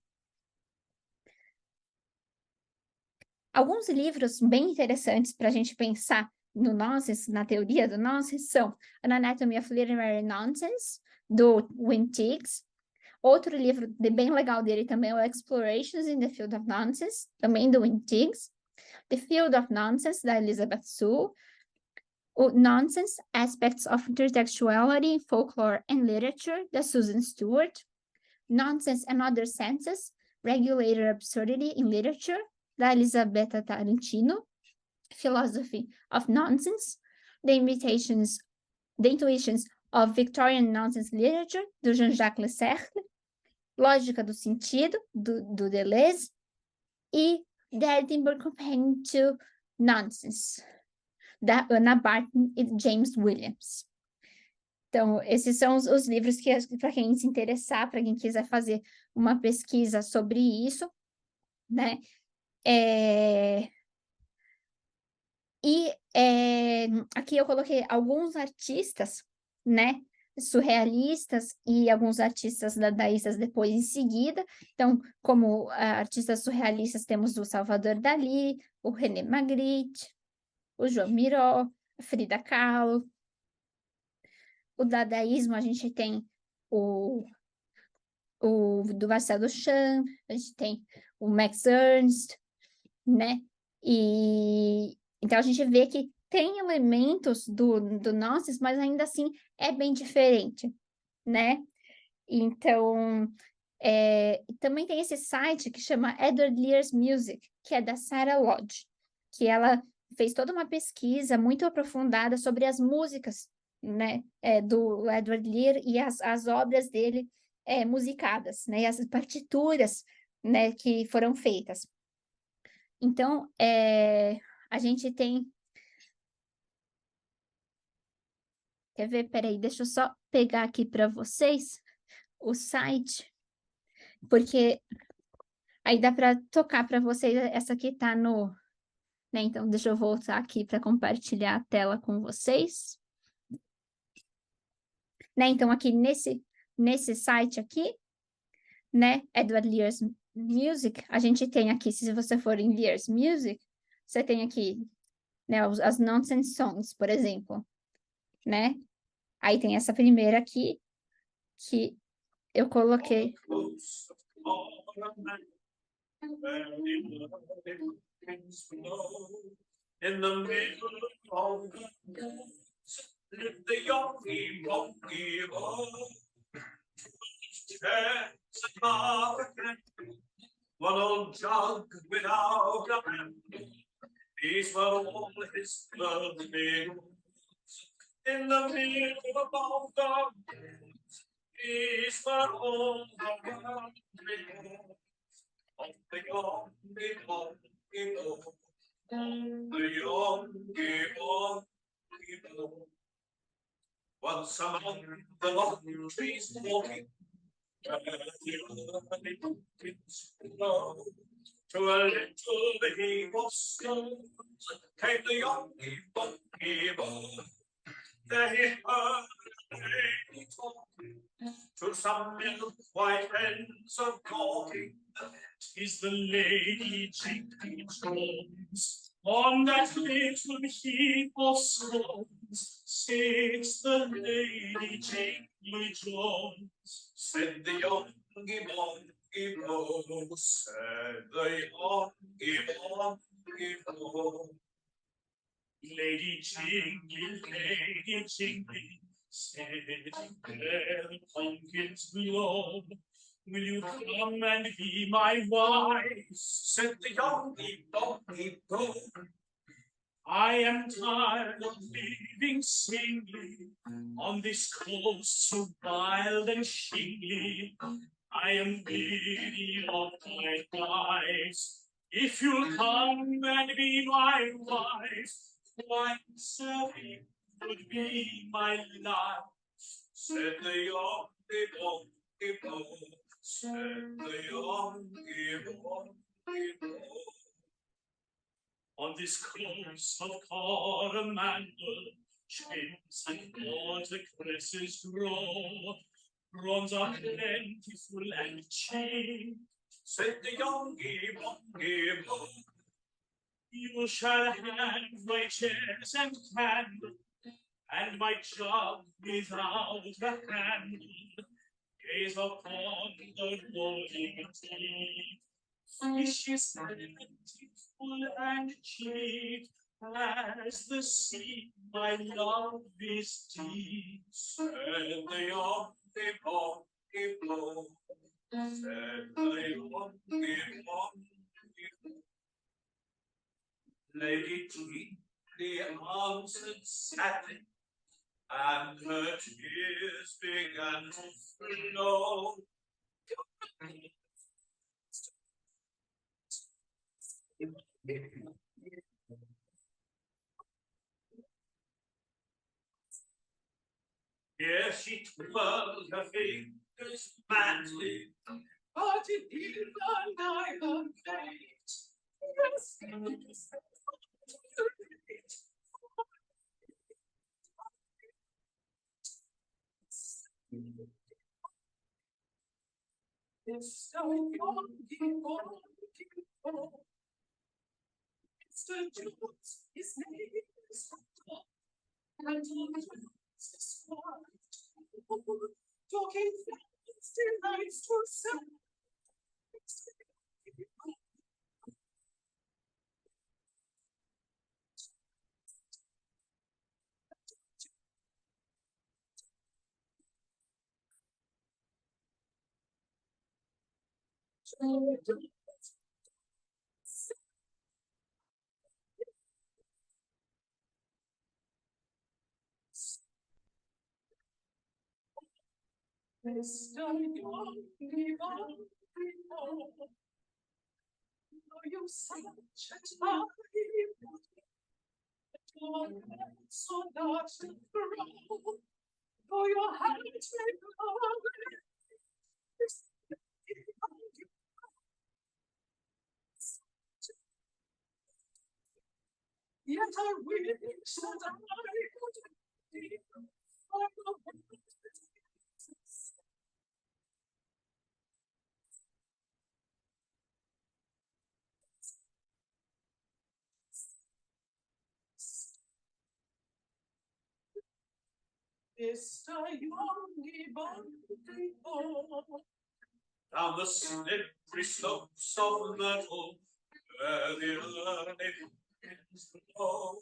Alguns livros bem interessantes para a gente pensar no nonsense, na teoria do nonsense, são An Anatomy of Literary Nonsense, do Wim Tiggs. Outro livro bem legal dele também é o Explorations in the Field of Nonsense, também do Wim Tiggs. The Field of Nonsense, da Elizabeth Sue. O Nonsense, Aspects of Intertextuality in Folklore and Literature, da Susan Stewart. Nonsense and Other Senses, Regulated Absurdity in Literature, da Elisabetta Tarantino. Philosophy of Nonsense, The Intuitions of Victorian Nonsense Literature, do Jean-Jacques Le Cercle. Lógica do Sentido, do Deleuze. E The Edinburgh Companion to Nonsense, da Anna Barton e James Williams. Então, esses são os livros que, para quem se interessar, para quem quiser fazer uma pesquisa sobre isso, né? Aqui eu coloquei alguns artistas, né? Surrealistas e alguns artistas dadaístas depois em seguida. Então, como artistas surrealistas, temos o Salvador Dalí, o René Magritte, o João Miró, a Frida Kahlo. O dadaísmo, a gente tem o do Marcel Duchamp, a gente tem o Max Ernst, né? E então a gente vê que tem elementos do nonsense, mas ainda assim é bem diferente, né? Então, também tem esse site que chama Edward Lear's Music, que é da Sarah Lodge, que ela fez toda uma pesquisa muito aprofundada sobre as músicas, né, do Edward Lear e as obras dele musicadas, né, e as partituras, né, que foram feitas. Então, a gente tem... Quer ver? Peraí, deixa eu só pegar aqui para vocês o site, porque aí dá para tocar para vocês. Essa aqui tá no... Né? Então, deixa eu voltar aqui para compartilhar a tela com vocês. Né? Então, aqui nesse site aqui, né, Edward Lear's Music, a gente tem aqui, se você for em Lear's Music, você tem aqui, né, as Nonsense Songs, por exemplo, né? Aí tem essa primeira aqui, que eu coloquei. In the middle of the lived the yogi monkey one old jug without a hand. These were all his birthday. In the middle of the these were all the birthday of the yogi monkey. The yogi monkey. Once among the long trees walking, to a little heap of stones came the yogi monkey boy. There he heard a lady talking to some milk-white hens of gawking. Is the lady Jinky Jones on that little heap of stones? Sits the lady Jinky Jones, said the yogi monkey boy, said the yogi monkey boy. Lady Jinky, said where the pumpkins belong. Will you come and be my wife? Said the youngie bongie bo. I am tired of living singly on this coast so wild and shingly. I am weary of my lives. If you'll come and be my wife, why, so it would be my life. Said the youngie bongie bo. Said the youngie bongie bo. On this coast of Coromandel, shapes and watercresses grow. Prawns are plentiful and cheap, said the youngie bongie bo. You shall have my chairs and candle, and my jug without a handle. Gaze upon the rolling deep. Fishes plentiful and cheap, as the sea, my love is deep. Said the youngie bongie bo. Said the youngie bongie bo. Lady Tweedly answered sadly, and her tears began to flow. Here she twirled her fingers madly, but it didn't deny her fate. Yes, it's so youngie bongie bo. Mr. Jones, his name is Tom, and he is the squire. Talking fast delights to sell. Mr. Youngie bongie bo. Though you such a time, your hands are not to throw. Though your hands may blow. Yet I wish that I could be for the world. Mr. Youngie bongie bo. Down the slippery slopes of Myrtle, where the early winds blow,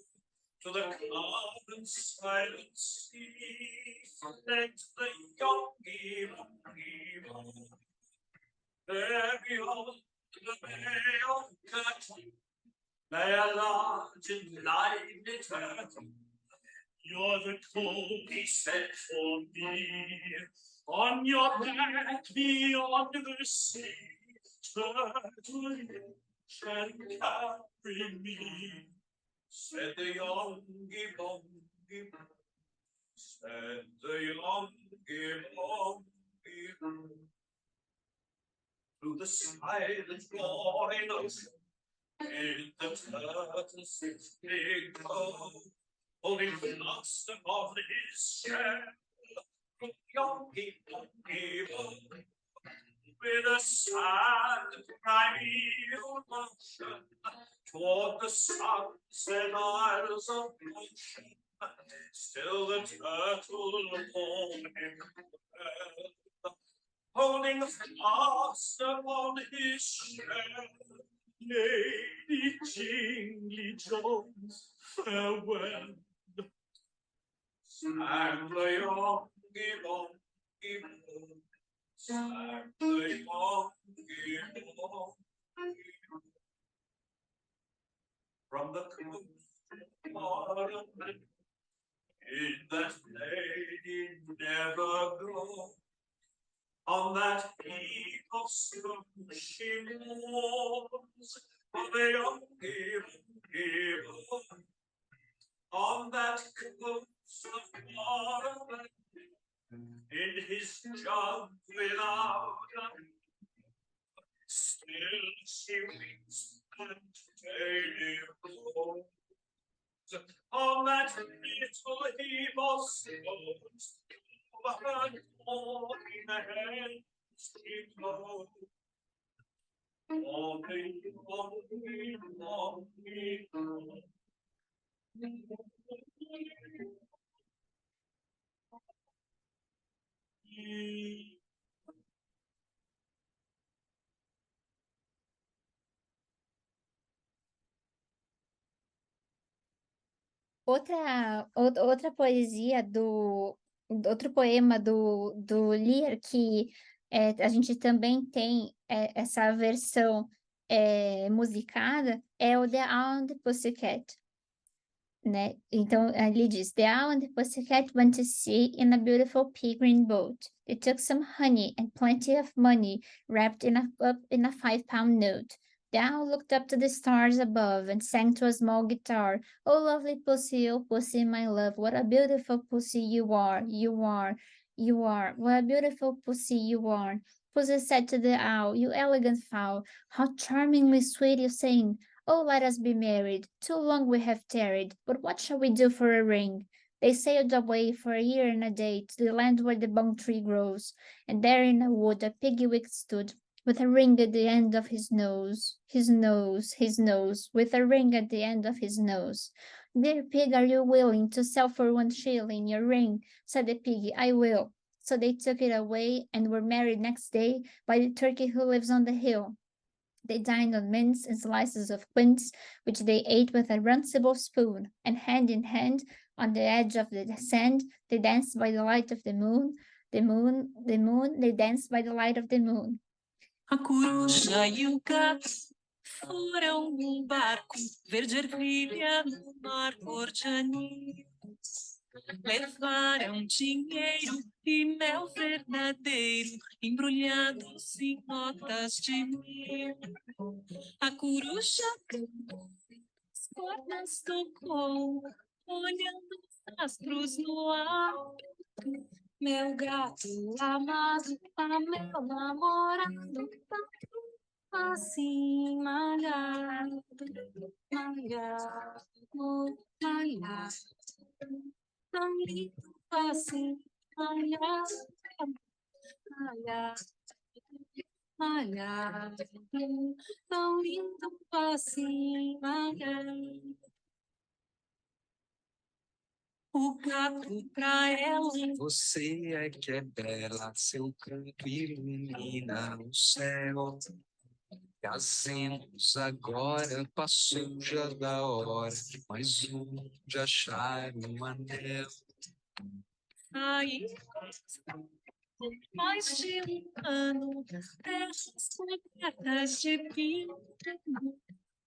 to the calm and silent sea, led the youngie bongie bo. There beyond the Bay of Curtain lay a large and lively turtle. You're the coat he set for me. On your back beyond the sea, turtle, you shall carry me. Said the youngie bongie bo. Said the youngie bongie bo. Through the silent roaring ocean, did the turtle swiftly go, holding fast upon his shell. Youngie bongie bo. With a sad primeval motion toward the sunset isles of Goshen, still the turtle upon him fell, holding fast upon his shell. Lady Jingly Jones, farewell. Sang the youngie bongie bo. sang the young hero. From the coast of in that lady never go. On that eve of snow she mourns for the young hero. On that coast of Ireland, in his jug without a still she weeps and daily groans. On that little heap of stones, over her morning head she goes. Morning, morning, morning, Outra poesia outro poema do Lear que a gente também tem essa versão musicada é o The Owl and the Pussycat, né? Então ele diz: The owl and the pussycat went to sea in a beautiful pea green boat. They took some honey and plenty of money wrapped up in a 5-pound note. The owl looked up to the stars above and sang to a small guitar. Oh, lovely pussy, oh, pussy, my love, what a beautiful pussy you are, you are, you are. What a beautiful pussy you are. Pussy said to the owl, you elegant fowl, how charmingly sweet you sing. Oh, let us be married. Too long we have tarried, but what shall we do for a ring? They sailed away for a year and a day to the land where the bung tree grows, and there in a wood a piggy-wig stood, with a ring at the end of his nose, with a ring at the end of his nose. Dear pig, are you willing to sell for 1 shilling your ring? Said the piggy, I will. So they took it away and were married next day by the turkey who lives on the hill. They dined on mince and slices of quince, which they ate with a runcible spoon, and hand in hand, on the edge of the sand, they danced by the light of the moon. They danced by the light of the moon. A coruja e o gato foram num barco verde ervilha no mar cor de anil. Levaram dinheiro e mel verdadeiro embrulhados em notas de mil. A coruja as cordas tocou, olhando os astros no alto. Meu gato amado, meu namorado, assim malhado, malhado, malhado, tão lindo assim, malhado, malhado, malhado, tão lindo assim, malhado. O gato pra ela. Você é que é bela, seu canto ilumina o céu. Casemos agora, passou já da hora, mais de achar um anel. Aí, mais de 1 ano, terras cobertas de pinho.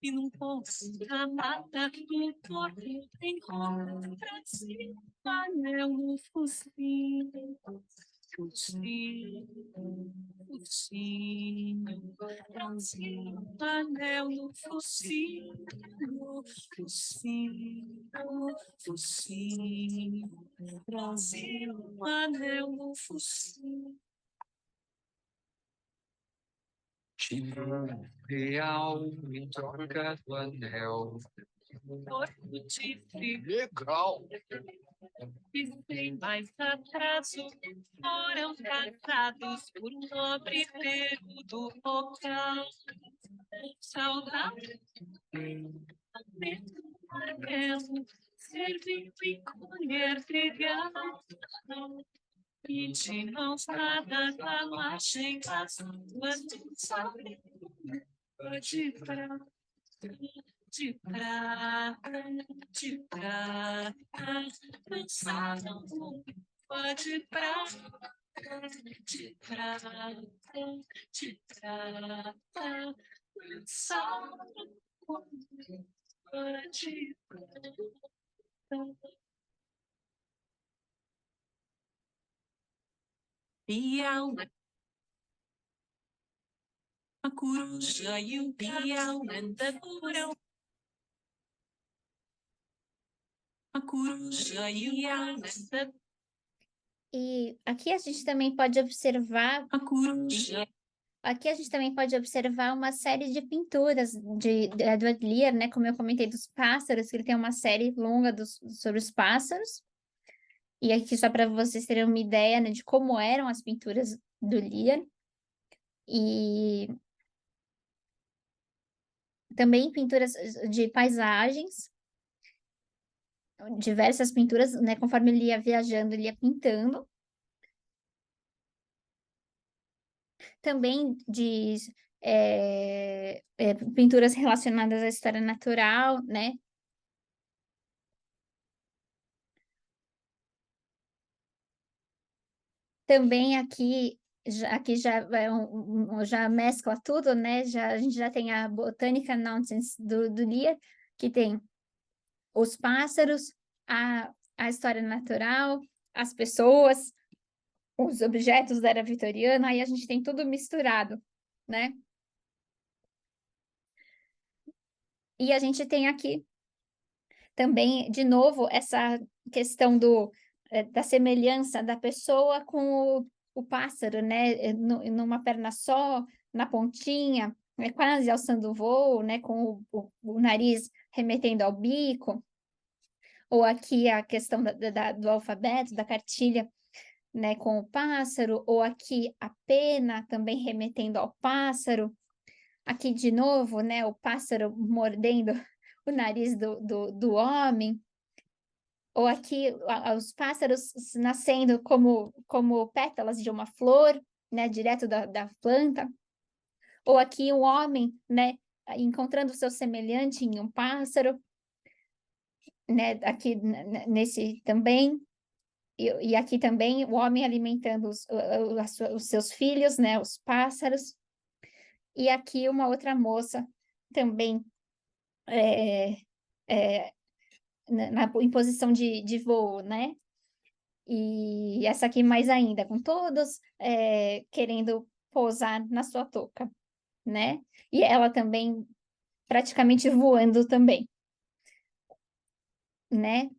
E num poço da mata do corpo tem roupa pra cima, anel no focinho, focinho, focinho, Brasil, anel no focinho, focinho, focinho, Brasil, anel no focinho. Tiro real em troca do anel. Corpo de frio. Legal. E sem mais atraso, foram casados por um nobre período local. Saudade, martelo, servindo em colher trigal. E de mãos dadas a margem das ruas do sol. De prata, de prata, de prata, dançaram de prata, Te trata, só para te Piau, a coruja e o piau andaram. A coruja e o piau andaram. E aqui a gente também pode observar A coruja. Aqui a gente também pode observar uma série de pinturas de Edward Lear, né? Como eu comentei dos pássaros, que ele tem uma série longa sobre os pássaros. E aqui só para vocês terem uma ideia, né, de como eram as pinturas do Lear. E também pinturas de paisagens, diversas pinturas, né? Conforme ele ia viajando, ele ia pintando. Também de pinturas relacionadas à história natural, né? Também aqui já, já mescla tudo, né? A gente já tem a Botânica Nonsense do Lear, que tem os pássaros, a história natural, as pessoas, os objetos da era vitoriana, aí a gente tem tudo misturado, né? E a gente tem aqui também, de novo, essa questão da semelhança da pessoa com o pássaro, né? Numa perna só, na pontinha, quase alçando o voo, né? Com o nariz remetendo ao bico. Ou aqui a questão do alfabeto, da cartilha, né? Com o pássaro. Ou aqui a pena também remetendo ao pássaro. Aqui de novo, né? O pássaro mordendo o nariz do homem. Ou aqui os pássaros nascendo como pétalas de uma flor, né, direto da planta. Ou aqui o homem, né, encontrando o seu semelhante em um pássaro, né, aqui nesse também. E aqui também o homem alimentando os seus filhos, né, os pássaros. E aqui uma outra moça também em posição de voo, né? E essa aqui mais ainda, com todos querendo pousar na sua touca, né? E ela também praticamente voando também, né?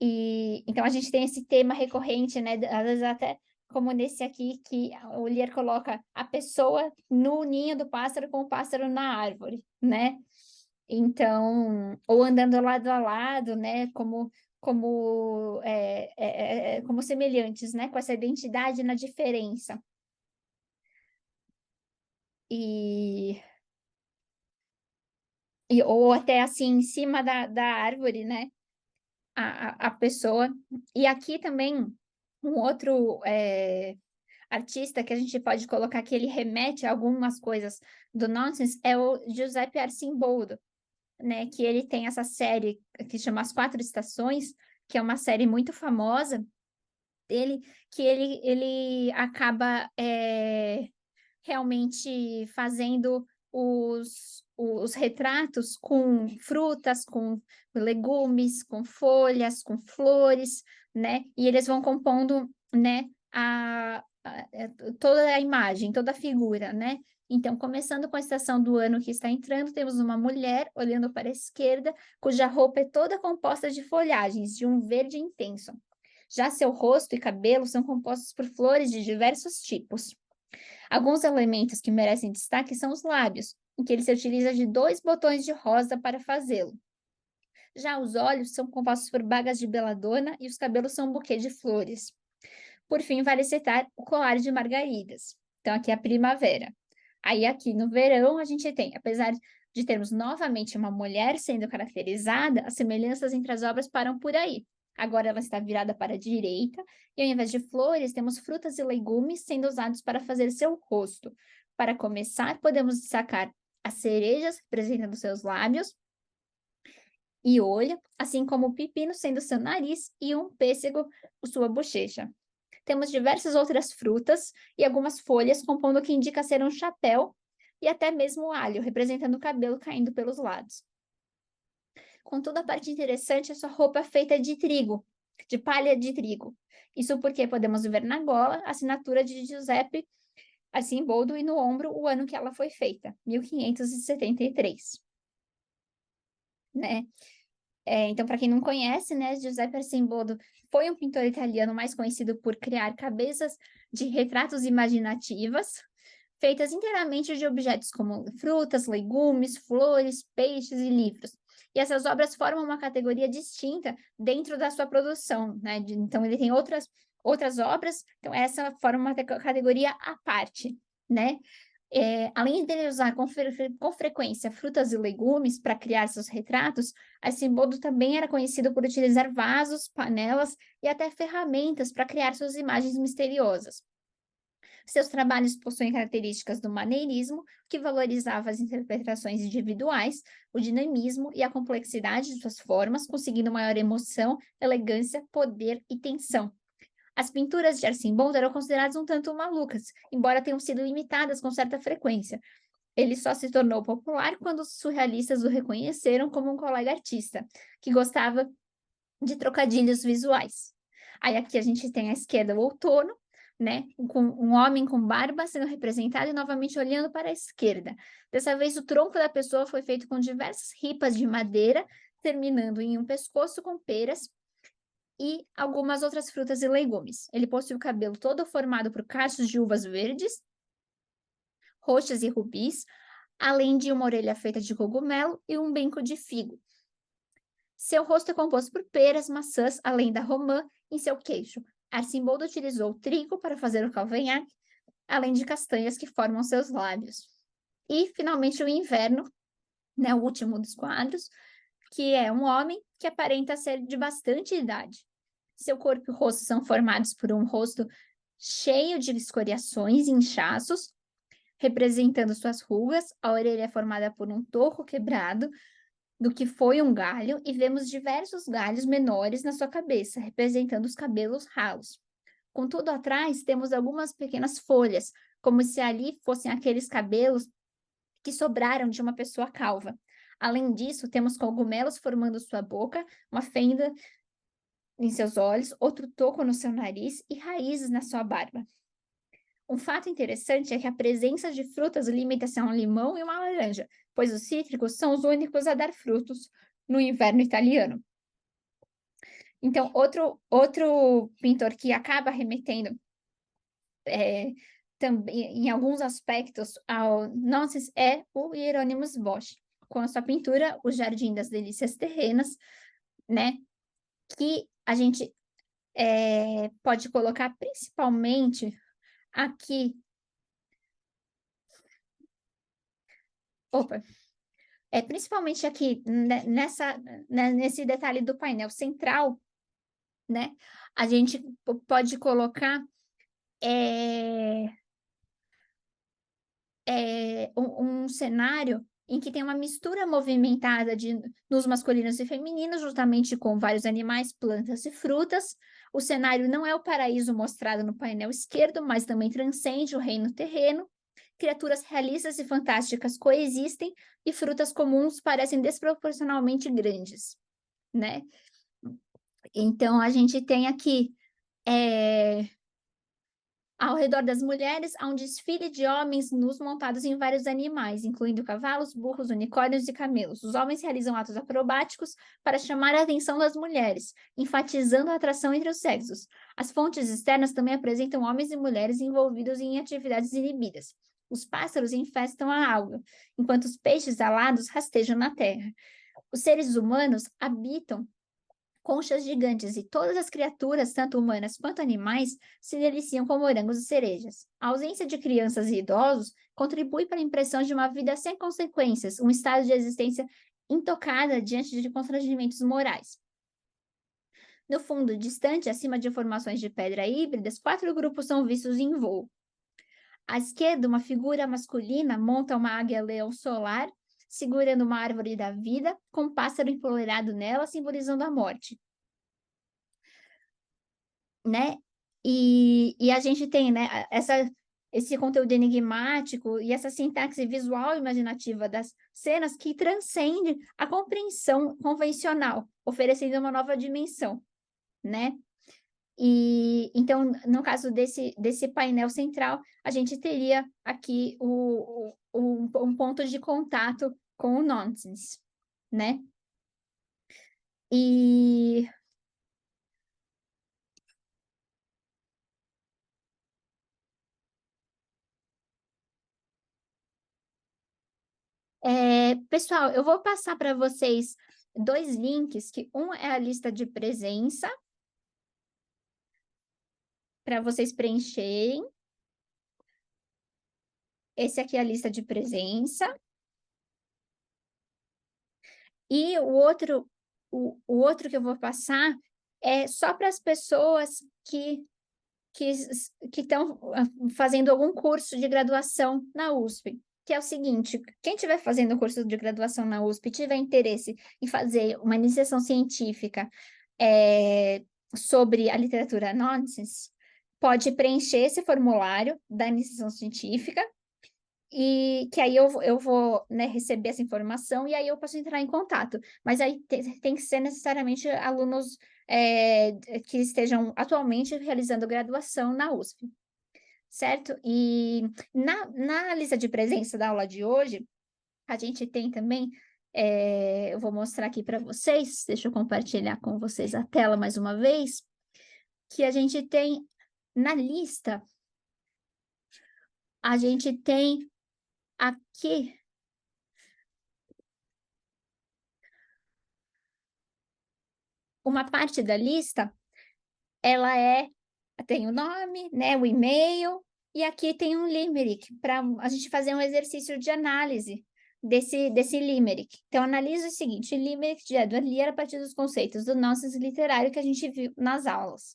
E então a gente tem esse tema recorrente, né? Às vezes até como nesse aqui, que o Lear coloca a pessoa no ninho do pássaro com o pássaro na árvore, né? Então, ou andando lado a lado, né? Como semelhantes, né? Com essa identidade na diferença. Ou até assim, em cima da árvore, né? A pessoa. E aqui também, um outro artista que a gente pode colocar que ele remete a algumas coisas do Nonsense é o Giuseppe Arcimboldo, né? Que ele tem essa série que chama As Quatro Estações, que é uma série muito famosa dele, que ele acaba realmente fazendo os retratos com frutas, com legumes, com folhas, com flores, né? E eles vão compondo, né, toda a imagem, toda a figura, né? Então, começando com a estação do ano que está entrando, temos uma mulher olhando para a esquerda, cuja roupa é toda composta de folhagens, de um verde intenso. Já seu rosto e cabelo são compostos por flores de diversos tipos. Alguns elementos que merecem destaque são os lábios, em que ele se utiliza de 2 botões de rosa para fazê-lo. Já os olhos são compostos por bagas de beladona e os cabelos são um buquê de flores. Por fim, vale citar o colar de margaridas. Então, aqui é a primavera. Aí, aqui no verão, a gente tem, apesar de termos novamente uma mulher sendo caracterizada, as semelhanças entre as obras param por aí. Agora ela está virada para a direita, e ao invés de flores, temos frutas e legumes sendo usados para fazer seu rosto. Para começar, podemos destacar as cerejas, representando seus lábios e olho, assim como o pepino sendo seu nariz e um pêssego, sua bochecha. Temos diversas outras frutas e algumas folhas, compondo o que indica ser um chapéu, e até mesmo o alho, representando o cabelo caindo pelos lados. Contudo, a parte interessante é sua roupa feita de trigo, de palha de trigo. Isso porque podemos ver na gola a assinatura de Giuseppe Arcimboldo e no ombro o ano que ela foi feita, 1573. Né? Então, para quem não conhece, né, Giuseppe Arcimboldo foi um pintor italiano mais conhecido por criar cabeças de retratos imaginativas, feitas inteiramente de objetos como frutas, legumes, flores, peixes e livros. E essas obras formam uma categoria distinta dentro da sua produção, né? Então, ele tem outras obras, então essa forma uma categoria à parte, né? Além de ele usar com frequência frutas e legumes para criar seus retratos, Arcimboldo também era conhecido por utilizar vasos, panelas e até ferramentas para criar suas imagens misteriosas. Seus trabalhos possuem características do maneirismo, que valorizava as interpretações individuais, o dinamismo e a complexidade de suas formas, conseguindo maior emoção, elegância, poder e tensão. As pinturas de Arcimboldo eram consideradas um tanto malucas, embora tenham sido imitadas com certa frequência. Ele só se tornou popular quando os surrealistas o reconheceram como um colega artista, que gostava de trocadilhos visuais. Aí aqui a gente tem à esquerda o outono, né, com um homem com barba sendo representado e novamente olhando para a esquerda. Dessa vez o tronco da pessoa foi feito com diversas ripas de madeira, terminando em um pescoço com peras e algumas outras frutas e legumes. Ele possui o cabelo todo formado por cachos de uvas verdes, roxas e rubis, além de uma orelha feita de cogumelo e um brinco de figo. Seu rosto é composto por peras, maçãs, além da romã em seu queixo. Arcimboldo utilizou trigo para fazer o cavanhaque, além de castanhas que formam seus lábios. E, finalmente, o inverno, né, o último dos quadros, que é um homem que aparenta ser de bastante idade. Seu corpo e rosto são formados por um rosto cheio de escoriações e inchaços, representando suas rugas. A orelha é formada por um torro quebrado, do que foi um galho, e vemos diversos galhos menores na sua cabeça, representando os cabelos ralos. Contudo, atrás temos algumas pequenas folhas, como se ali fossem aqueles cabelos que sobraram de uma pessoa calva. Além disso, temos cogumelos formando sua boca, uma fenda em seus olhos, outro toco no seu nariz e raízes na sua barba. Um fato interessante é que a presença de frutas limita-se a um limão e uma laranja, pois os cítricos são os únicos a dar frutos no inverno italiano. Então, outro pintor que acaba remetendo também, em alguns aspectos, ao Nonsense é o Hieronymus Bosch, com a sua pintura O Jardim das Delícias Terrenas, né? Que a gente pode colocar principalmente aqui. Principalmente aqui, nesse detalhe do painel central, né? A gente pode colocar um cenário em que tem uma mistura movimentada nos masculinos e femininos, justamente com vários animais, plantas e frutas. O cenário não é o paraíso mostrado no painel esquerdo, mas também transcende o reino terreno. Criaturas realistas e fantásticas coexistem e frutas comuns parecem desproporcionalmente grandes, né? Então, a gente tem aqui, ao redor das mulheres, há um desfile de homens nus montados em vários animais, incluindo cavalos, burros, unicórnios e camelos. Os homens realizam atos acrobáticos para chamar a atenção das mulheres, enfatizando a atração entre os sexos. As fontes externas também apresentam homens e mulheres envolvidos em atividades inibidas. Os pássaros infestam a água, enquanto os peixes alados rastejam na terra. Os seres humanos habitam conchas gigantes e todas as criaturas, tanto humanas quanto animais, se deliciam com morangos e cerejas. A ausência de crianças e idosos contribui para a impressão de uma vida sem consequências, um estado de existência intocada diante de constrangimentos morais. No fundo distante, acima de formações de pedra híbridas, 4 grupos são vistos em voo. À esquerda, uma figura masculina monta uma águia-leão solar, segurando uma árvore da vida, com um pássaro empoleirado nela, simbolizando a morte. Né? E a gente tem, né, esse conteúdo enigmático e essa sintaxe visual e imaginativa das cenas que transcende a compreensão convencional, oferecendo uma nova dimensão, né? E então, no caso desse painel central, a gente teria aqui um ponto de contato com o nonsense, né? E pessoal, eu vou passar para vocês 2 links, que um é a lista de presença, para vocês preencherem. Esse aqui é a lista de presença. E o outro que eu vou passar é só para as pessoas que estão fazendo algum curso de graduação na USP, que é o seguinte: quem estiver fazendo o curso de graduação na USP e tiver interesse em fazer uma iniciação científica sobre a literatura nonsense, pode preencher esse formulário da iniciação científica, e que aí eu vou, né, receber essa informação e aí eu posso entrar em contato. Mas aí tem que ser necessariamente alunos que estejam atualmente realizando graduação na USP, certo? E na lista de presença da aula de hoje, a gente tem também, eu vou mostrar aqui para vocês, deixa eu compartilhar com vocês a tela mais uma vez, que a gente tem na lista, a gente tem aqui uma parte da lista, ela tem o nome, né, o e-mail, e aqui tem um limerick para a gente fazer um exercício de análise desse limerick. Então, analisa o seguinte: o limerick de Edward Lear a partir dos conceitos do nonsense literário que a gente viu nas aulas.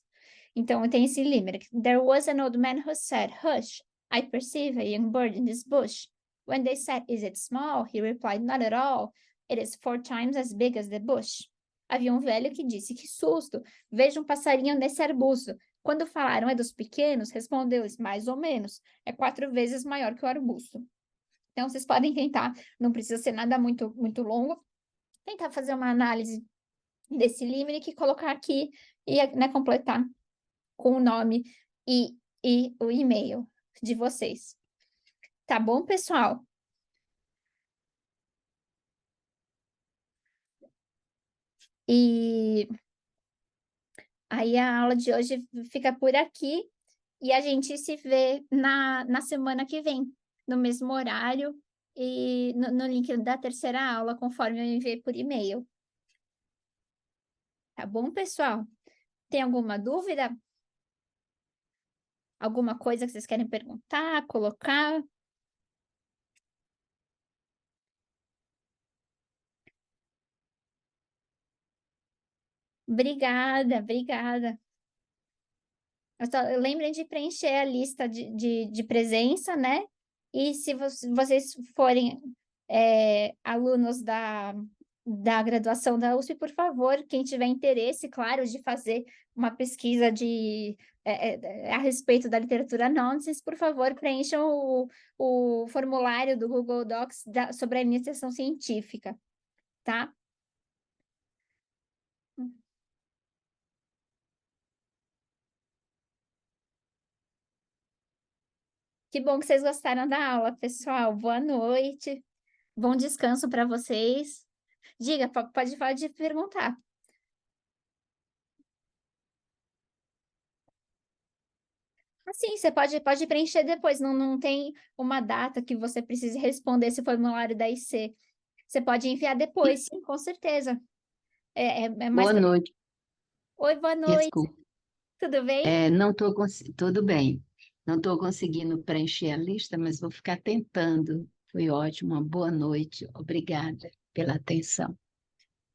Então, tem esse limerick. There was an old man who said, "Hush, I perceive a young bird in this bush." When they said, "Is it small?" he replied, "Not at all. It is 4 times as big as the bush." Havia um velho que disse: "Que susto! Veja um passarinho nesse arbusto." Quando falaram: "É dos pequenos?" respondeu-lhes: "Mais ou menos. É 4 vezes maior que o arbusto." Então, vocês podem tentar, não precisa ser nada muito, muito longo, tentar fazer uma análise desse limerick e colocar aqui e, né, completar com o nome e o e-mail de vocês. Tá bom, pessoal? E aí a aula de hoje fica por aqui e a gente se vê na semana que vem, no mesmo horário e no link da terceira aula, conforme eu enviei por e-mail. Tá bom, pessoal? Tem alguma dúvida? Alguma coisa que vocês querem perguntar, colocar? Obrigada, obrigada. Lembrem de preencher a lista de presença, né? E se vocês forem alunos da graduação da USP, por favor, quem tiver interesse, claro, de fazer uma pesquisa a respeito da literatura nonsense, por favor, preencham o formulário do Google Docs sobre a iniciação científica, tá? Que bom que vocês gostaram da aula, pessoal. Boa noite. Bom descanso para vocês. Diga, pode perguntar. Assim, você pode preencher depois, não tem uma data que você precise responder esse formulário da IC. Você pode enviar depois, sim, com certeza. Boa noite. Oi, boa noite. Desculpa. Tudo bem? Não estou tudo bem. Não estou conseguindo preencher a lista, mas vou ficar tentando. Foi ótimo, uma boa noite. Obrigada pela atenção.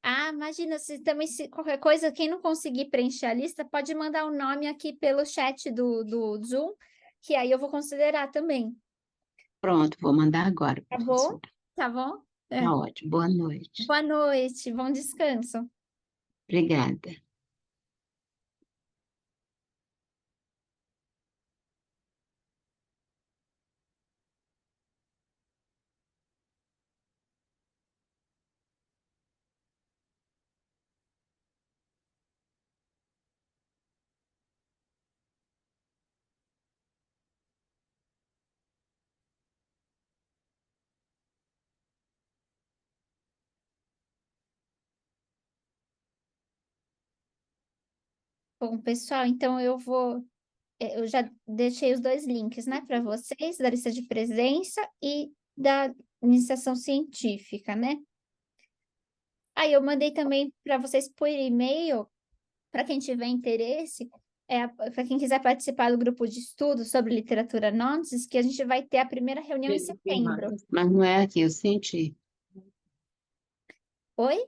Ah, imagina, se qualquer coisa, quem não conseguir preencher a lista, pode mandar o nome aqui pelo chat do Zoom, que aí eu vou considerar também. Pronto, vou mandar agora. Tá bom? Tá bom? Tá ótimo. Boa noite. Boa noite, bom descanso. Obrigada. Bom, pessoal, então eu já deixei os dois links, né, para vocês, da lista de presença e da iniciação científica, né? Aí eu mandei também para vocês por e-mail, para quem tiver interesse, para quem quiser participar do grupo de estudo sobre literatura nonsense, que a gente vai ter a primeira reunião em setembro. Mas não é aqui, eu senti. Oi?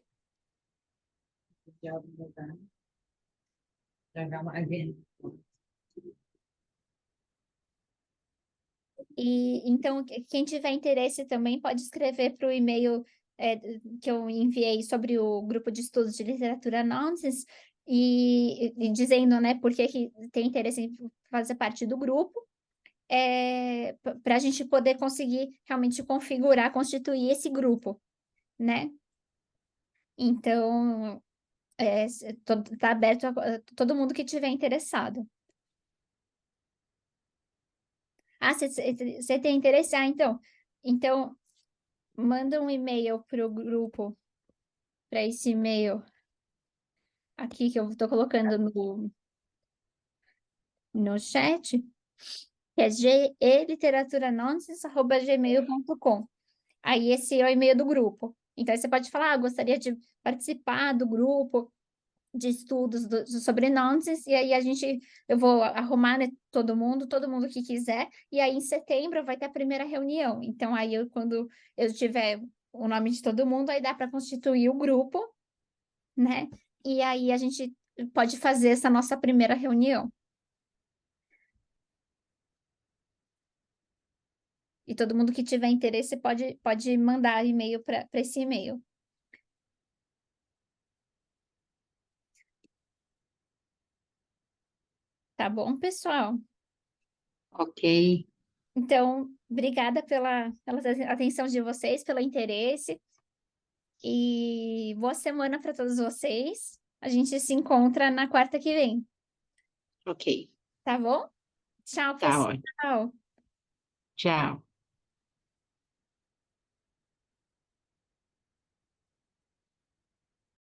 E então, quem tiver interesse também pode escrever para o e-mail que eu enviei sobre o grupo de estudos de literatura nonsense e dizendo, né, por que tem interesse em fazer parte do grupo, para a gente poder conseguir realmente configurar, constituir esse grupo, né? Então, está aberto a todo mundo que tiver interessado. Ah, você tem interesse? Ah, então manda um e-mail para o grupo, para esse e-mail aqui que eu estou colocando no chat, que é geliteraturanonsense@gmail.com. Aí esse é o e-mail do grupo. Então aí você pode falar, gostaria de participar do grupo de estudos sobre nonsense, e aí eu vou arrumar, né, todo mundo que quiser, e aí em setembro vai ter a primeira reunião. Então aí quando eu tiver o nome de todo mundo, aí dá para constituir o grupo, né? E aí a gente pode fazer essa nossa primeira reunião. E todo mundo que tiver interesse pode mandar e-mail para esse e-mail. Tá bom, pessoal? Ok. Então, obrigada pela atenção de vocês, pelo interesse. E boa semana para todos vocês. A gente se encontra na quarta que vem. Ok. Tá bom? Tchau, Tá pessoal. ótimo. Tchau.